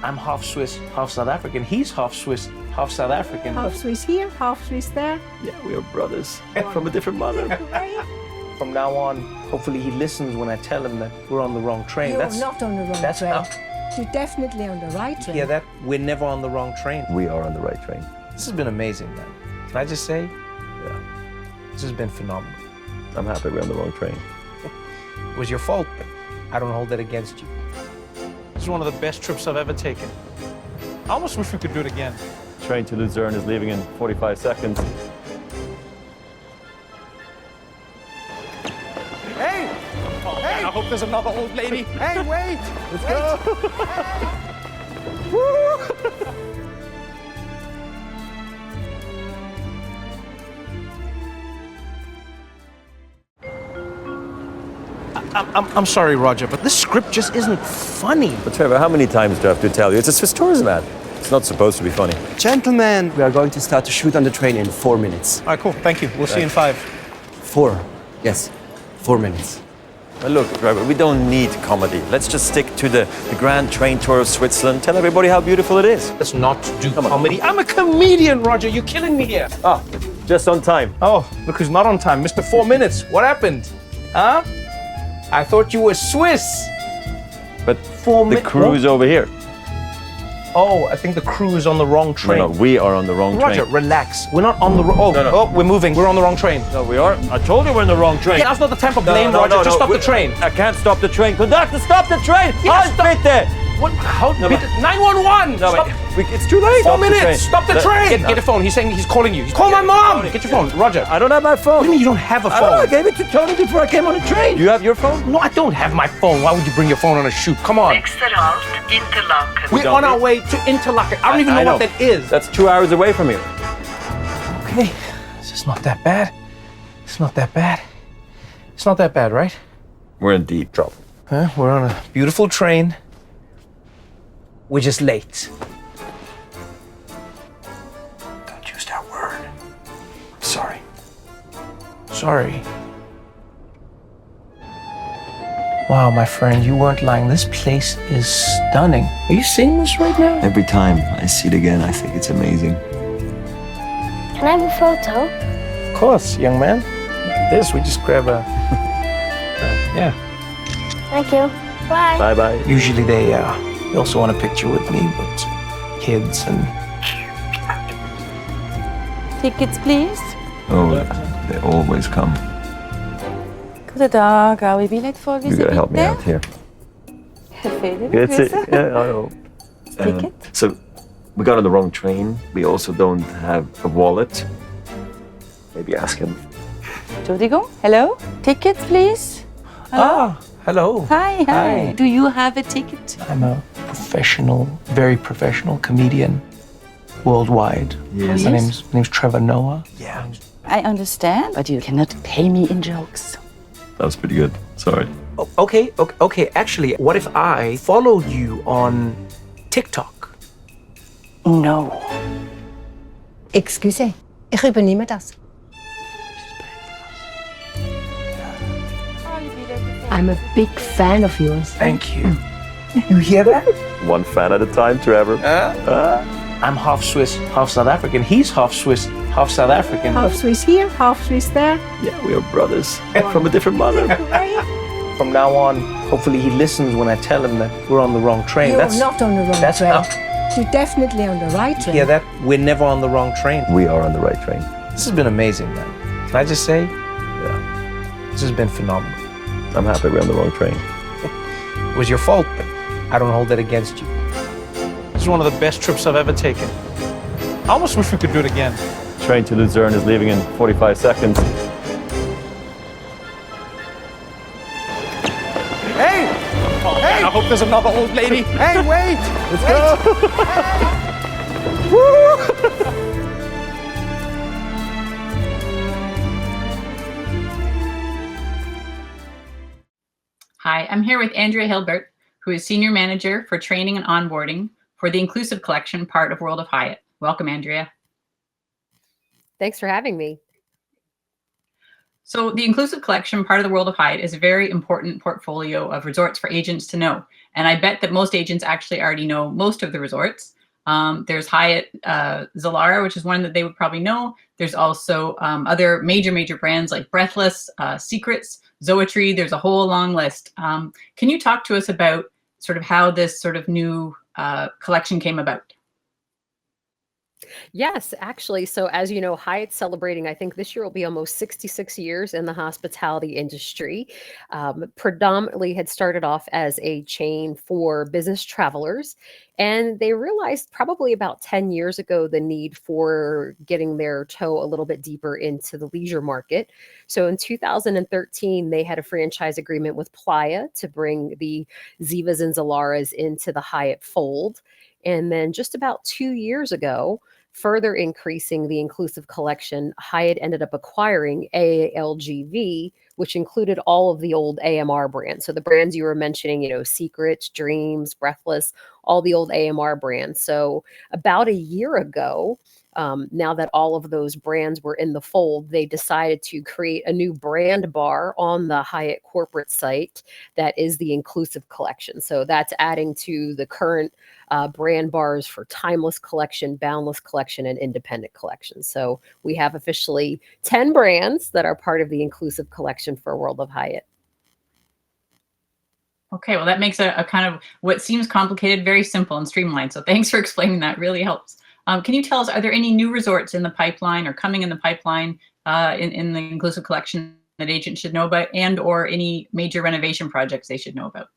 I'm half Swiss, half South African. He's half Swiss, half South African. Half Swiss here, half Swiss there. Yeah, we are brothers from a different mother. From now on, hopefully he listens when I tell him that we're on the wrong train. You're not on the wrong that's train. up. You're definitely on the right train. Hear that? We're never on the wrong train. We are on the right train. This has been amazing, man. Can I just say? Yeah. This has been phenomenal. I'm happy we're on the wrong train. It was your fault, but I don't hold that against you. This is one of the best trips I've ever taken. I almost wish we could do it again. Train to Luzerne is leaving in 45 seconds. Hey! Oh, hey! I hope there's another old lady. Hey, wait! Let's go! I'm sorry, Roger, but this script just isn't funny. But Trevor, how many times do I have to tell you? It's a Swiss tourism ad. It's not supposed to be funny. Gentlemen, we are going to start to shoot on the train in 4 minutes. All right, cool. Thank you. We'll see you in 5. 4. Yes, 4 minutes. Well, look, Trevor, we don't need comedy. Let's just stick to the grand train tour of Switzerland. Tell everybody how beautiful it is. Let's not do comedy. I'm a comedian, Roger. You're killing me here. Ah, just on time. Oh, look who's not on time. Mr. 4 minutes. What happened? Huh? I thought you were Swiss. But the crew's over here. Oh, I think the crew is on the wrong train. No, we are on the wrong Roger, train. relax. We're not on the wrong... we're moving. We're on the wrong train. No, we are. I told you we're in the wrong train. That's not the time for blame, Roger. Just stop the train. I can't stop the train. Conductor, stop the train! Halt bitte! What? How? No, 911! No, Stop. it's too late. 4 minutes! Stop the train! Get your phone. He's saying he's calling you. Call my mom! Get your phone, Roger. I don't have my phone. What do you mean you don't have a phone? I gave it to Tony before I came on the train. You have your phone? No, I don't have my phone. Why would you bring your phone on a shoot? Come on. Interlaken. We're on our way to Interlaken. I don't even know what that is. That's 2 hours away from here. Okay. It's just not that bad. It's not that bad. It's not that bad, right? We're in deep trouble. Huh? We're on a beautiful train. We're just late. Don't use that word. I'm sorry. Sorry. Wow, my friend, you weren't lying. This place is stunning. Are you seeing this right now? Every time I see it again, I think it's amazing. Can I have a photo? Of course, young man. This, we just grab a... yeah. Thank you. Bye. Bye-bye. Usually they We also want a picture with me, with kids and... Tickets, please. Oh, they always come. Goedendag, oude bilet voor You gotta help me out here. That's it. Yeah, I know. Ticket? So we got on the wrong train. We also don't have a wallet. Maybe ask him. Entschuldigung, hello? Tickets, please. Ah, hello. Hi, hi. Hi. Do you have a ticket? I'm a professional, very professional comedian worldwide. Yes. My name's Trevor Noah. Yeah. I understand, but you cannot pay me in jokes. That was pretty good. Sorry. Oh, okay. Actually, what if I followed you on TikTok? No. Excuse, ich übernehme das. I'm a big fan of yours. Thank you. You hear that? One fan at a time, Trevor. I'm half Swiss, half South African. He's half Swiss, half South African. Half Swiss here, half Swiss there. Yeah, we are brothers from a different mother. From now on, hopefully he listens when I tell him that we're on the wrong train. You're not on the wrong that's train. up. You're definitely on the right train. Yeah, that we're never on the wrong train. We are on the right train. This has been amazing, man. Can I just say? Yeah. This has been phenomenal. I'm happy we're on the wrong train. It was your fault, but I don't hold that against you. This is one of the best trips I've ever taken. I almost wish we could do it again. Train to Luzerne is leaving in 45 seconds. Hey! Oh, hey! I hope there's another old lady. Hey, wait! Let's go! Hi, I'm here with Andrea Herbert, who is Senior Manager for Training and Onboarding for the Inclusive Collection part of World of Hyatt. Welcome, Andrea. Thanks for having me. So the Inclusive Collection part of the World of Hyatt is a very important portfolio of resorts for agents to know. And I bet that most agents actually already know most of the resorts. There's Hyatt Zilara, which is one that they would probably know. There's also other major brands like Breathless, Secrets, Zoetry. There's a whole long list. Can you talk to us about sort of how this sort of new collection came about? Yes, actually. So as you know, Hyatt's celebrating, I think this year will be almost 66 years in the hospitality industry. Predominantly had started off as a chain for business travelers. And they realized probably about 10 years ago the need for getting their toe a little bit deeper into the leisure market. So in 2013, they had a franchise agreement with Playa to bring the Zivas and Zilaras into the Hyatt fold. And then just about 2 years ago, further increasing the inclusive collection, Hyatt ended up acquiring ALGV, which included all of the old AMR brands. So the brands you were mentioning, you know, Secrets, Dreams, Breathless, all the old AMR brands. So about a year ago, now that all of those brands were in the fold, they decided to create a new brand bar on the Hyatt corporate site that is the Inclusive Collection. So that's adding to the current brand bars for Timeless Collection, Boundless Collection, and Independent Collection. So we have officially 10 brands that are part of the Inclusive Collection for World of Hyatt. Okay, well, that makes a kind of what seems complicated very simple and streamlined. So thanks for explaining that. Really helps. Can you tell us, are there any new resorts in the pipeline or coming in the pipeline in the Inclusive Collection that agents should know about, and or any major renovation projects they should know about?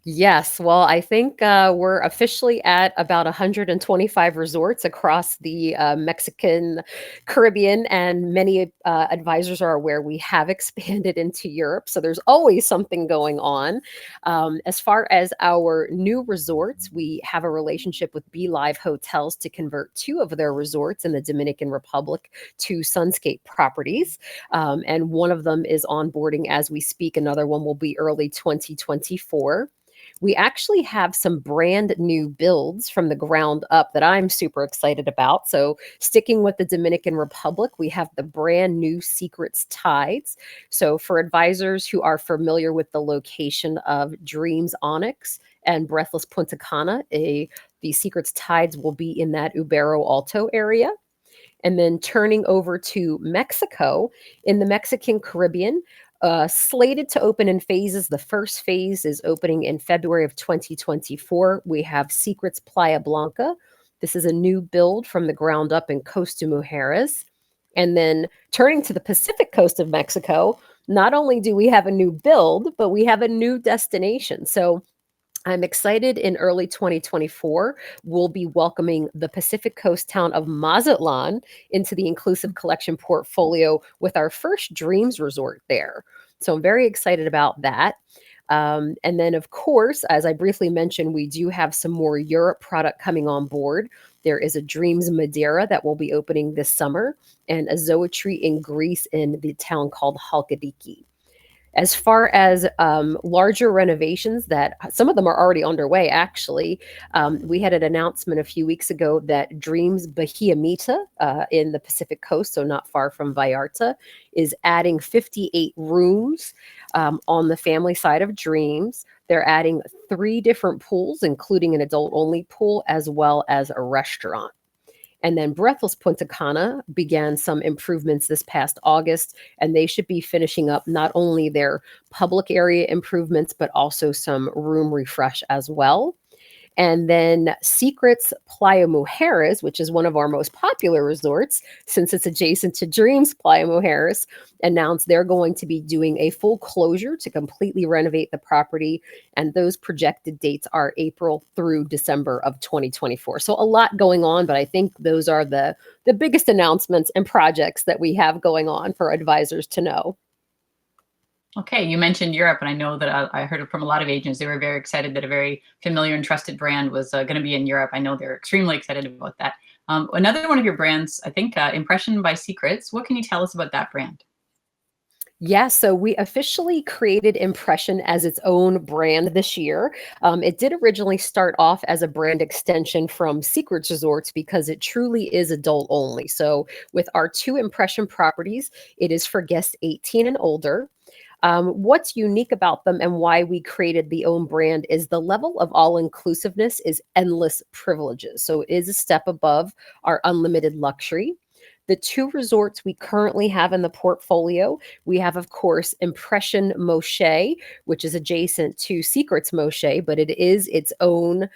Yes, well, I think we're officially at about 125 resorts across the Mexican Caribbean, and many advisors are aware we have expanded into Europe. So there's always something going on. As far as our new resorts, we have a relationship with Be Live Hotels to convert 2 of their resorts in the Dominican Republic to Sunscape properties. And one of them is onboarding as we speak. Another one will be early 2024. We actually have some brand new builds from the ground up that I'm super excited about. So sticking with the Dominican Republic, we have the brand new Secrets Tides. So for advisors who are familiar with the location of Dreams Onyx and Breathless Punta Cana, the Secrets Tides will be in that Ubero Alto area. And then turning over to Mexico, in the Mexican Caribbean, slated to open in phases. The first phase is opening in February of 2024. We have Secrets Playa Blanca. This is a new build from the ground up in Costa Mujeres. And then turning to the Pacific coast of Mexico, not only do we have a new build, but we have a new destination. So I'm excited in early 2024, we'll be welcoming the Pacific coast town of Mazatlan into the Inclusive Collection portfolio with our first Dreams Resort there. So I'm very excited about that. And then, of course, as I briefly mentioned, we do have some more Europe product coming on board. There is a Dreams Madeira that will be opening this summer and a Zoetry in Greece in the town called Halkidiki. As far as larger renovations, that some of them are already underway, actually. We had an announcement a few weeks ago that Dreams Bahia Mita in the Pacific coast, so not far from Vallarta, is adding 58 rooms on the family side of Dreams. They're adding 3 different pools, including an adult-only pool, as well as a restaurant. And then Breathless Punta Cana began some improvements this past August, and they should be finishing up not only their public area improvements, but also some room refresh as well. And then Secrets Playa Mujeres, which is one of our most popular resorts, since it's adjacent to Dreams Playa Mujeres, announced they're going to be doing a full closure to completely renovate the property. And those projected dates are April through December of 2024. So a lot going on, but I think those are the biggest announcements and projects that we have going on for advisors to know. Okay, you mentioned Europe, and I know that I heard from a lot of agents. They were very excited that a very familiar and trusted brand was going to be in Europe. I know they're extremely excited about that. Another one of your brands, I think, Impression by Secrets. What can you tell us about that brand? Yeah, so we officially created Impression as its own brand this year. It did originally start off as a brand extension from Secrets Resorts because it truly is adult only. So with our 2 Impression properties, it is for guests 18 and older. What's unique about them and why we created the own brand is the level of all-inclusiveness is endless privileges. So it is a step above our unlimited luxury. The 2 resorts we currently have in the portfolio, we have, of course, Impression Moshe, which is adjacent to Secrets Moshe, but it is its own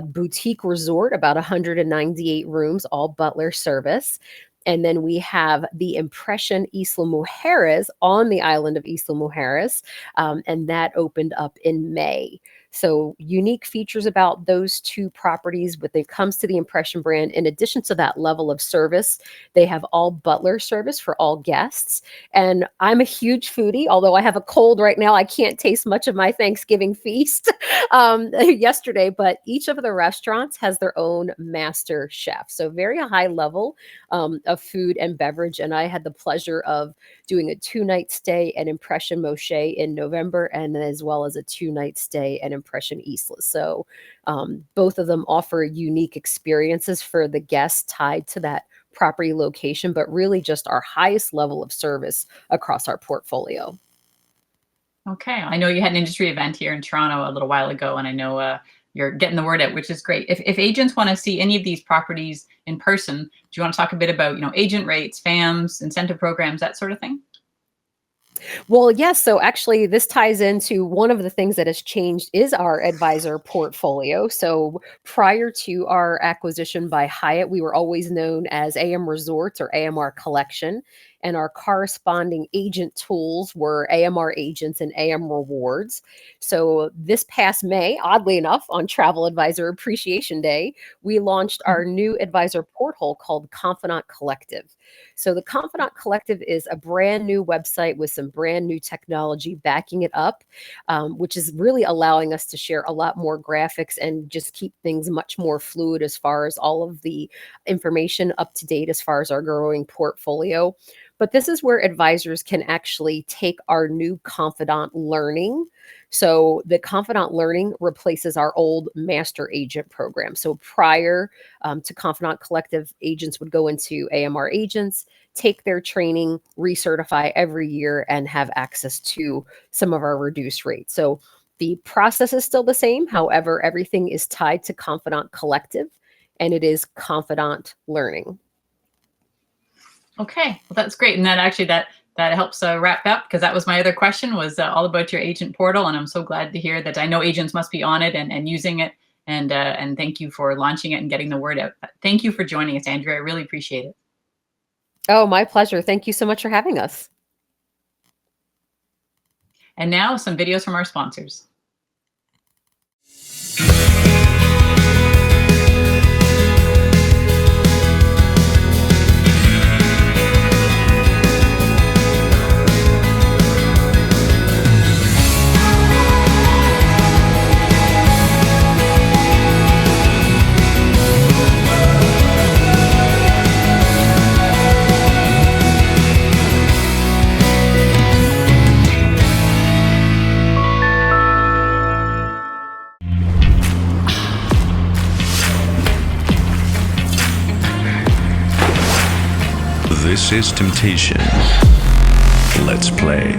boutique resort, about 198 rooms, all butler service. And then we have the Impression Isla Mujeres on the island of Isla Mujeres, and that opened up in May. So unique features about those 2 properties when it comes to the Impression brand, in addition to that level of service, they have all butler service for all guests. And I'm a huge foodie, although I have a cold right now. I can't taste much of my Thanksgiving feast yesterday, but each of the restaurants has their own master chef. So very high level of food and beverage. And I had the pleasure of doing a 2-night stay at Impression Moshe in November, and as well as a 2-night stay at Impression Isla. So both of them offer unique experiences for the guests tied to that property location, but really just our highest level of service across our portfolio. Okay, I know you had an industry event here in Toronto a little while ago, and I know you're getting the word out, which is great. If agents want to see any of these properties in person, do you want to talk a bit about, agent rates, FAMs, incentive programs, that sort of thing? Well, yes. So actually, this ties into one of the things that has changed is our advisor portfolio. So prior to our acquisition by Hyatt, we were always known as AM Resorts or AMR Collection, and our corresponding agent tools were AMR Agents and AM Rewards. So this past May, oddly enough, on Travel Advisor Appreciation Day, we launched our new advisor portal called Confidant Collective. So the Confidant Collective is a brand new website with some brand new technology backing it up, which is really allowing us to share a lot more graphics and just keep things much more fluid as far as all of the information up to date as far as our growing portfolio. But this is where advisors can actually take our new Confidant Learning. So the Confidant Learning replaces our old master agent program. So prior to Confidant Collective, agents would go into AMR Agents, take their training, recertify every year, and have access to some of our reduced rates. So the process is still the same. However, everything is tied to Confidant Collective, and it is Confidant Learning. Okay, well, that's great. And that that helps wrap up, because that was my other question, was all about your agent portal. And I'm so glad to hear that. I know agents must be on it and using it. And thank you for launching it and getting the word out. Thank you for joining us, Andrea. I really appreciate it. Oh, my pleasure. Thank you so much for having us. And now some videos from our sponsors. This is Temptation. Let's play.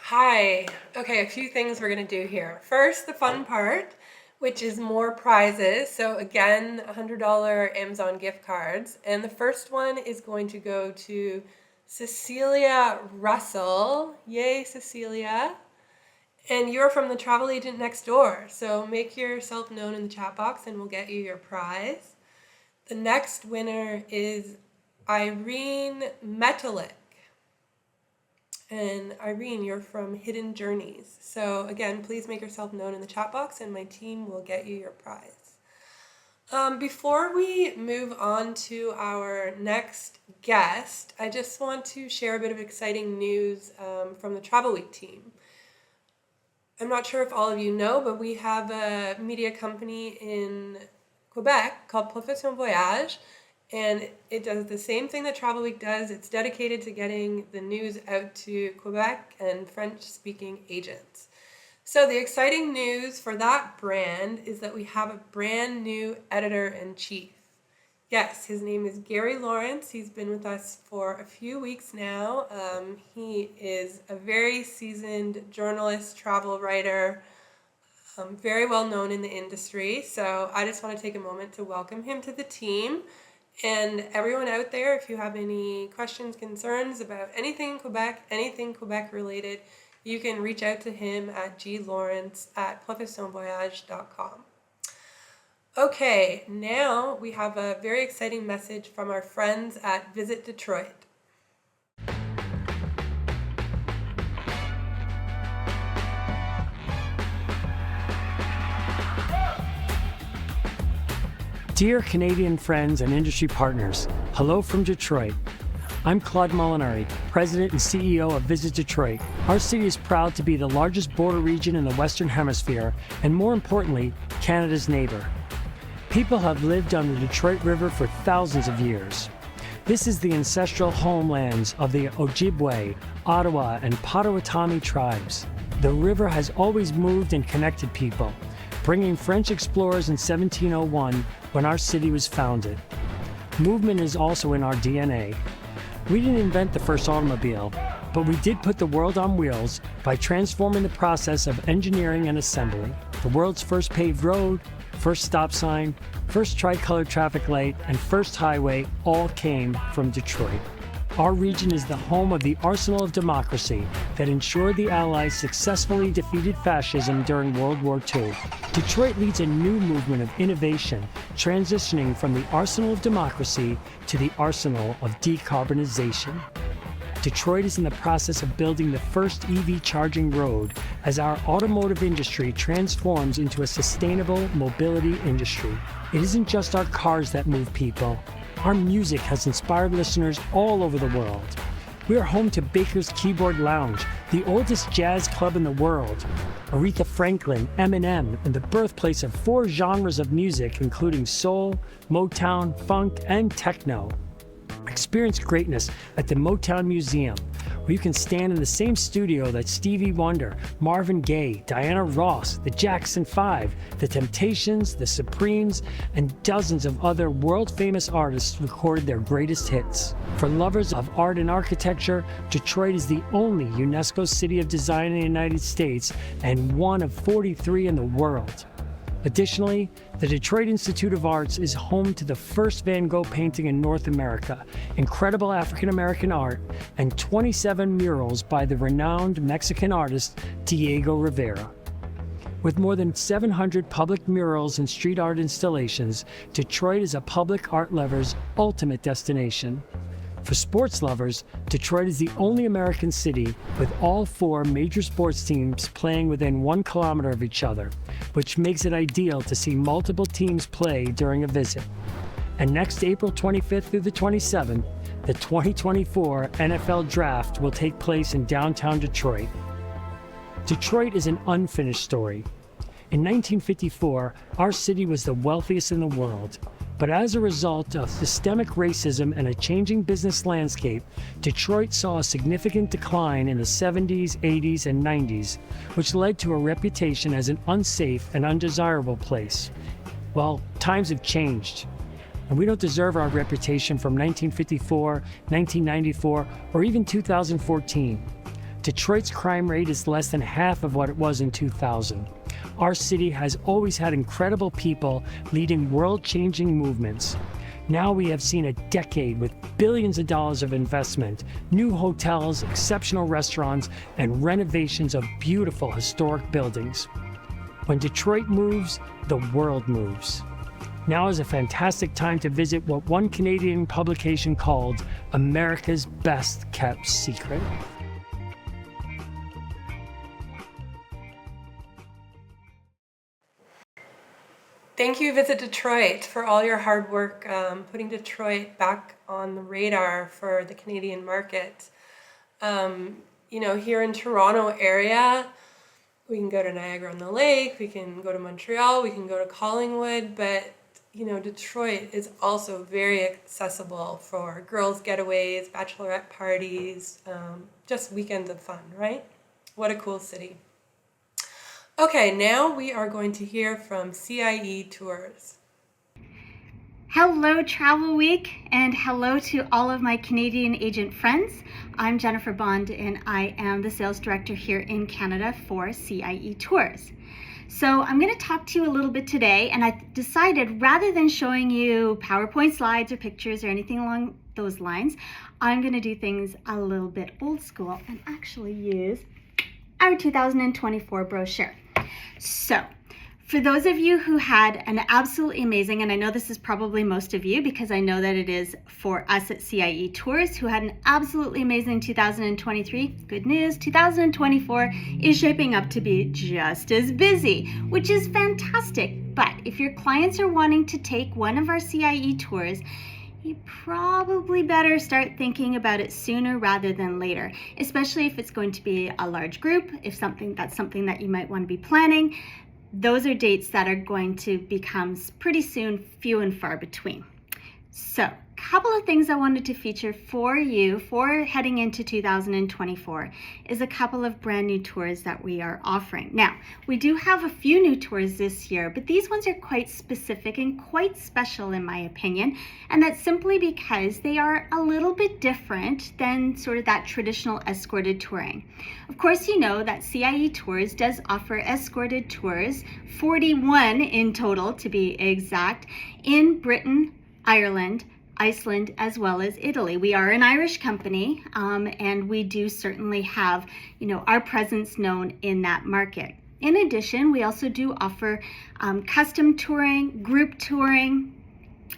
Hi. Okay, a few things we're going to do here. First, the fun part, which is more prizes. So again, $100 Amazon gift cards. And the first one is going to go to Cecilia Russell. Yay, Cecilia. And you're from the travel agent next door. So make yourself known in the chat box and we'll get you your prize. The next winner is Irene Metalik. And Irene, you're from Hidden Journeys. So again, please make yourself known in the chat box and my team will get you your prize. Before we move on to our next guest, I just want to share a bit of exciting news from the Travel Week team. I'm not sure if all of you know, but we have a media company in Quebec called Profession Voyage. And it does the same thing that Travel Week does. It's dedicated to getting the news out to Quebec and French-speaking agents. So the exciting news for that brand is that we have a brand new editor-in-chief. Yes, his name is Gary Lawrence. He's been with us for a few weeks now. He is a very seasoned journalist, travel writer, very well known in the industry. So I just want to take a moment to welcome him to the team. And everyone out there, if you have any questions, concerns about anything Quebec related, you can reach out to him at glawrence@professionvoyage.com. Okay, now we have a very exciting message from our friends at Visit Detroit. Dear Canadian friends and industry partners, hello from Detroit. I'm Claude Molinari, President and CEO of Visit Detroit. Our city is proud to be the largest border region in the Western Hemisphere, and more importantly, Canada's neighbor. People have lived on the Detroit River for thousands of years. This is the ancestral homelands of the Ojibwe, Ottawa, and Potawatomi tribes. The river has always moved and connected people, bringing French explorers in 1701 when our city was founded. Movement is also in our DNA. We didn't invent the first automobile, but we did put the world on wheels by transforming the process of engineering and assembly. The world's first paved road, first stop sign, first tricolor traffic light, and first highway all came from Detroit. Our region is the home of the arsenal of democracy that ensured the Allies successfully defeated fascism during World War II. Detroit leads a new movement of innovation, transitioning from the arsenal of democracy to the arsenal of decarbonization. Detroit is in the process of building the first EV charging road as our automotive industry transforms into a sustainable mobility industry. It isn't just our cars that move people. Our music has inspired listeners all over the world. We are home to Baker's Keyboard Lounge, the oldest jazz club in the world. Aretha Franklin, Eminem, and the birthplace of 4 genres of music, including soul, Motown, funk, and techno. Experience greatness at the Motown Museum, where you can stand in the same studio that Stevie Wonder, Marvin Gaye, Diana Ross, the Jackson 5, the Temptations, the Supremes, and dozens of other world-famous artists recorded their greatest hits. For lovers of art and architecture, Detroit is the only UNESCO City of Design in the United States and one of 43 in the world. Additionally, the Detroit Institute of Arts is home to the first Van Gogh painting in North America, incredible African-American art, and 27 murals by the renowned Mexican artist Diego Rivera. With more than 700 public murals and street art installations, Detroit is a public art lover's ultimate destination. For sports lovers, Detroit is the only American city with all 4 major sports teams playing within 1 kilometer of each other, which makes it ideal to see multiple teams play during a visit. And next April 25th through the 27th, the 2024 NFL Draft will take place in downtown Detroit. Detroit is an unfinished story. In 1954, our city was the wealthiest in the world. But as a result of systemic racism and a changing business landscape, Detroit saw a significant decline in the 70s, 80s, and 90s, which led to a reputation as an unsafe and undesirable place. Well, times have changed, and we don't deserve our reputation from 1954, 1994, or even 2014. Detroit's crime rate is less than half of what it was in 2000. Our city has always had incredible people leading world-changing movements. Now we have seen a decade with billions of dollars of investment, new hotels, exceptional restaurants, and renovations of beautiful historic buildings. When Detroit moves, the world moves. Now is a fantastic time to visit what one Canadian publication called America's Best Kept Secret. Thank you, Visit Detroit, for all your hard work putting Detroit back on the radar for the Canadian market. Here in Toronto area, we can go to Niagara-on-the-Lake, we can go to Montreal, we can go to Collingwood, but Detroit is also very accessible for girls' getaways, bachelorette parties, just weekends of fun, right? What a cool city. Okay, now we are going to hear from CIE Tours. Hello Travel Week, and hello to all of my Canadian agent friends. I'm Jennifer Bond and I am the sales director here in Canada for CIE Tours. So I'm going to talk to you a little bit today, and I decided rather than showing you PowerPoint slides or pictures or anything along those lines, I'm going to do things a little bit old school and actually use our 2024 brochure. So, for those of you who had an absolutely amazing, and I know this is probably most of you because I know that it is for us at CIE Tours, who had an absolutely amazing 2023, good news, 2024 is shaping up to be just as busy, which is fantastic. But if your clients are wanting to take one of our CIE Tours, you probably better start thinking about it sooner rather than later, especially if it's going to be a large group, if that's something that you might want to be planning. Those are dates that are going to become pretty soon few and far between. So couple of things I wanted to feature for you for heading into 2024 is a couple of brand new tours that we are offering. Now, we do have a few new tours this year, but these ones are quite specific and quite special in my opinion, and that's simply because they are a little bit different than sort of that traditional escorted touring. Of course, you know that CIE Tours does offer escorted tours, 41 in total to be exact, in Britain, Ireland, Iceland, as well as Italy. We are an Irish company, and we do certainly have, our presence known in that market. In addition, we also do offer custom touring, group touring,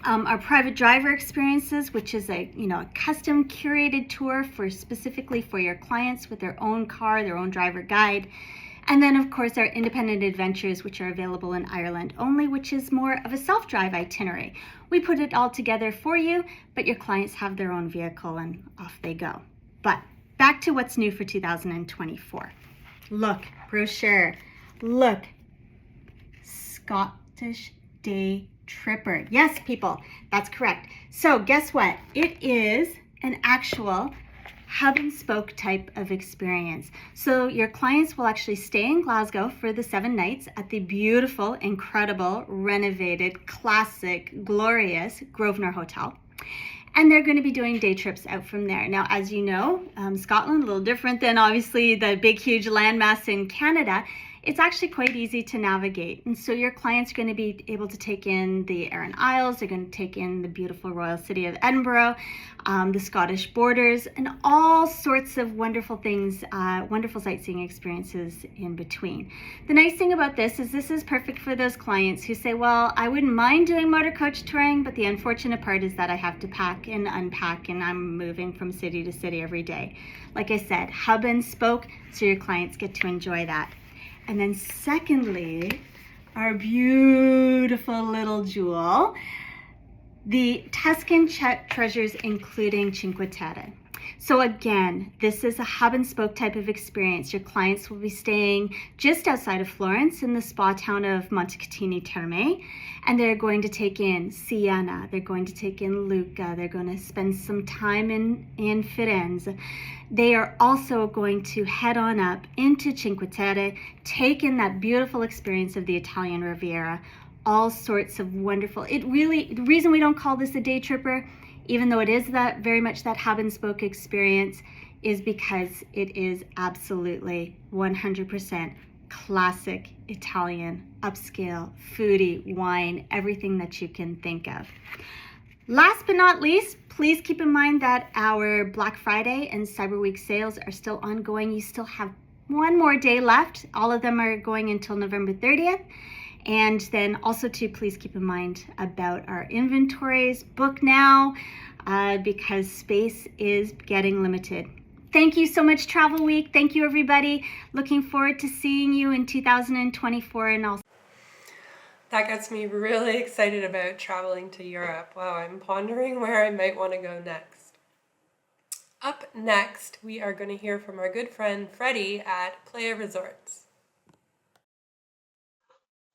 our private driver experiences, which is a custom curated tour specifically for your clients with their own car, their own driver guide. And then, of course, our independent adventures, which are available in Ireland only, which is more of a self-drive itinerary. We put it all together for you, but your clients have their own vehicle and off they go. But back to what's new for 2024. Look, brochure. Look, Scottish Day Tripper. Yes, people, that's correct. So guess what? It is an actual hub and spoke type of experience. So your clients will actually stay in Glasgow for the 7 nights at the beautiful, incredible, renovated, classic, glorious Grosvenor Hotel. And they're going to be doing day trips out from there. Now, as you know, Scotland, a little different than obviously the big, huge landmass in Canada. It's actually quite easy to navigate. And so your clients are going to be able to take in the Aran Isles, they're going to take in the beautiful royal city of Edinburgh, the Scottish borders, and all sorts of wonderful things, wonderful sightseeing experiences in between. The nice thing about this is perfect for those clients who say, well, I wouldn't mind doing motor coach touring, but the unfortunate part is that I have to pack and unpack, and I'm moving from city to city every day. Like I said, hub and spoke, so your clients get to enjoy that. And then secondly, our beautiful little jewel, the Tuscan treasures, including Cinque Terre. So again, this is a hub and spoke type of experience. Your clients will be staying just outside of Florence in the spa town of Montecatini Terme, and they're going to take in Siena, they're going to take in Lucca, they're going to spend some time in Firenze. They are also going to head on up into Cinque Terre, take in that beautiful experience of the Italian Riviera, all sorts of wonderful. The reason we don't call this a day tripper, even though it is that very much that hub and spoke experience, is because it is absolutely 100% classic Italian, upscale, foodie, wine, everything that you can think of. Last but not least, please keep in mind that our Black Friday and Cyber Week sales are still ongoing. You still have one more day left. All of them are going until November 30th. And then also to please keep in mind about our inventories. Book now because space is getting limited. Thank you so much, Travel Week. Thank you, everybody. Looking forward to seeing you in 2024 and also. That gets me really excited about traveling to Europe. Wow, I'm pondering where I might want to go next. Up next, we are going to hear from our good friend Freddie at Playa Resorts.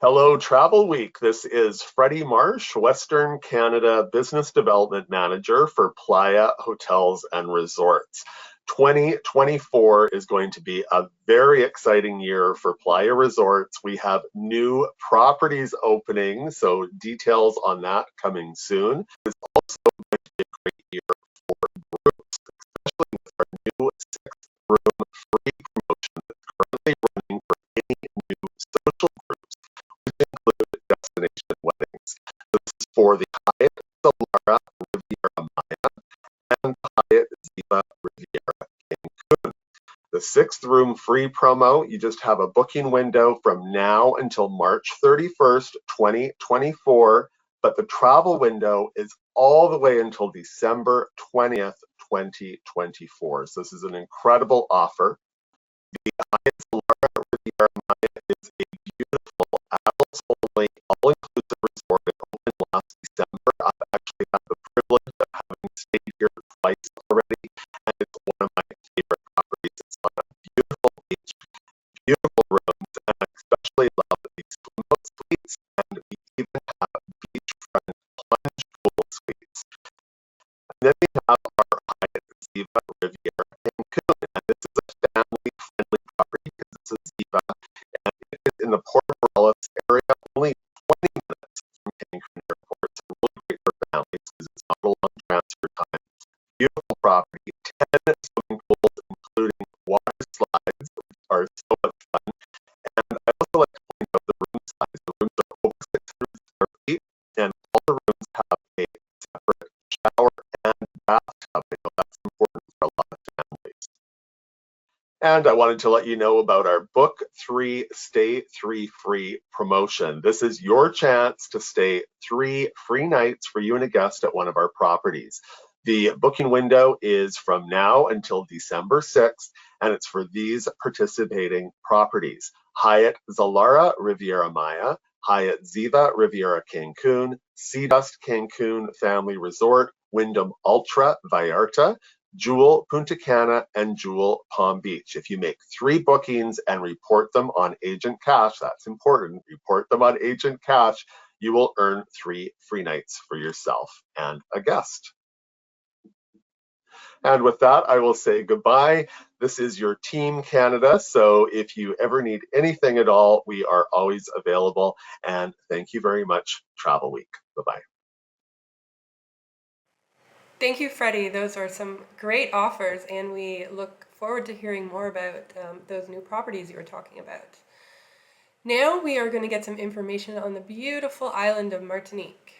Hello, Travel Week. This is Freddie Marsh, Western Canada Business Development Manager for Playa Hotels and Resorts. 2024 is going to be a very exciting year for Playa Resorts. We have new properties opening, so details on that coming soon. It's also going to be a great year for groups, especially with our new 6th-room free promotion that's currently running for any new social groups, which include destination weddings. This is for the Hyatt Solara Riviera Maya and Hyatt Ziva Riviera Cancun. The 6th-room free promo, you just have a booking window from now until March 31st, 2024, but the travel window is all the way until December 20th, 2024. So this is an incredible offer. The Hyatt Solara Riviera Maya is a beautiful, adults-only, all-inclusive resort that opened last December. I've actually had the privilege of having stayed here twice already, and it's one of my favorite properties. It's on a beautiful beach, beautiful rooms, and I especially love the swimboat suites, and we even have beachfront plunge pool suites. I wanted to let you know about our Book 3, Stay 3 Free promotion. This is your chance to stay 3 free nights for you and a guest at one of our properties. The booking window is from now until December 6th, and it's for these participating properties: Hyatt Zilara Riviera Maya, Hyatt Ziva Riviera Cancun, Sea Dust Cancun Family Resort, Wyndham Ultra Vallarta, Jewel Punta Cana, and Jewel Palm Beach. If you make 3 bookings and report them on Agent Cash, that's important, report them on Agent Cash, you will earn 3 free nights for yourself and a guest. And with that, I will say goodbye. This is your Team Canada, so if you ever need anything at all, we are always available. And thank you very much, Travel Week. Bye-bye. Thank you, Freddie. Those are some great offers, and we look forward to hearing more about those new properties you were talking about. Now we are going to get some information on the beautiful island of Martinique.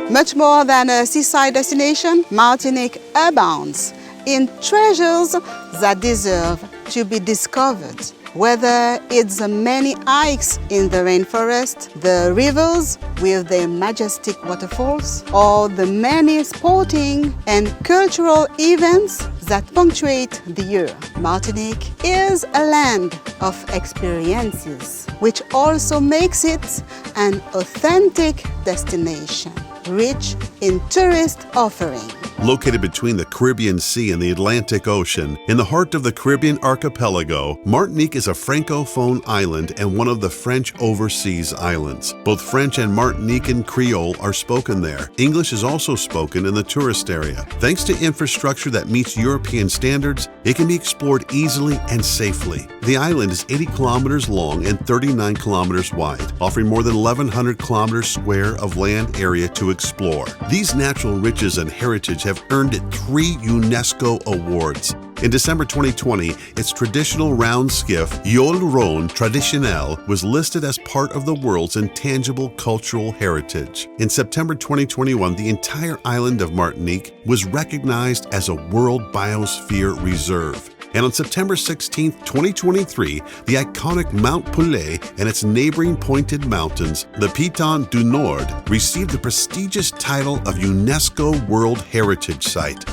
Much more than a seaside destination, Martinique abounds in treasures that deserve to be discovered. Whether it's the many hikes in the rainforest, the rivers with their majestic waterfalls, or the many sporting and cultural events that punctuate the year, Martinique is a land of experiences, which also makes it an authentic destination, rich in tourist offering. Located between the Caribbean Sea and the Atlantic Ocean, in the heart of the Caribbean archipelago, Martinique is a francophone island and one of the French overseas islands. Both French and Martinican Creole are spoken there. English is also spoken in the tourist area. Thanks to infrastructure that meets European standards, it can be explored easily and safely. The island is 80 kilometers long and 39 kilometers wide, offering more than 1,100 kilometers square of land area to explore. These natural riches and heritage have earned it 3 UNESCO awards. In December 2020, its traditional round skiff, Yole Ronde Traditionnelle, was listed as part of the world's intangible cultural heritage. In September 2021, the entire island of Martinique was recognized as a World Biosphere Reserve. And on September 16, 2023, the iconic Mount Pelée and its neighboring pointed mountains, the Piton du Nord, received the prestigious title of UNESCO World Heritage Site.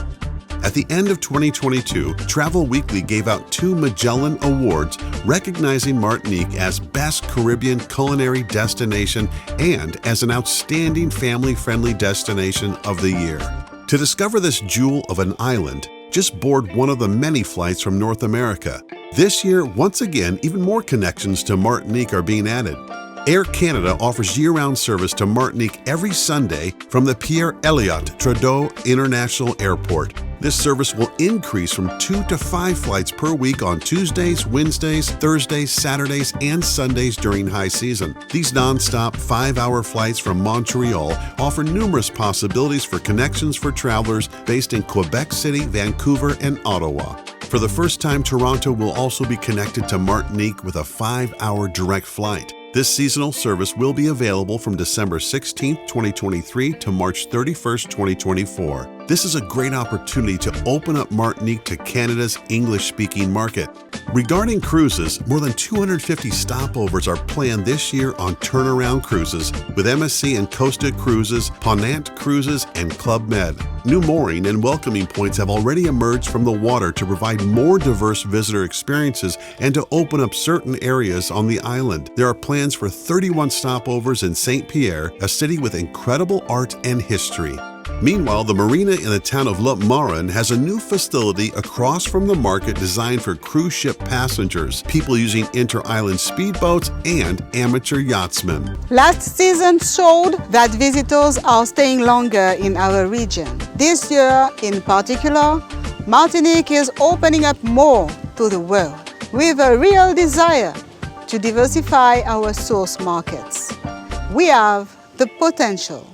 At the end of 2022, Travel Weekly gave out 2 Magellan Awards recognizing Martinique as Best Caribbean Culinary Destination and as an Outstanding Family-Friendly Destination of the Year. To discover this jewel of an island, just board one of the many flights from North America. This year, once again, even more connections to Martinique are being added. Air Canada offers year-round service to Martinique every Sunday from the Pierre Elliott Trudeau International Airport. This service will increase from 2 to 5 flights per week on Tuesdays, Wednesdays, Thursdays, Saturdays, and Sundays during high season. These non-stop 5-hour flights from Montreal offer numerous possibilities for connections for travelers based in Quebec City, Vancouver, and Ottawa. For the first time, Toronto will also be connected to Martinique with a 5-hour direct flight. This seasonal service will be available from December 16, 2023 to March 31, 2024. This is a great opportunity to open up Martinique to Canada's English-speaking market. Regarding cruises, more than 250 stopovers are planned this year on turnaround cruises with MSC and Costa Cruises, Ponant Cruises, and Club Med. New mooring and welcoming points have already emerged from the water to provide more diverse visitor experiences and to open up certain areas on the island. There are plans for 31 stopovers in St. Pierre, a city with incredible art and history. Meanwhile, the marina in the town of Le Marin has a new facility across from the market designed for cruise ship passengers, people using inter-island speedboats, and amateur yachtsmen. Last season showed that visitors are staying longer in our region. This year, in particular, Martinique is opening up more to the world with a real desire to diversify our source markets. We have the potential.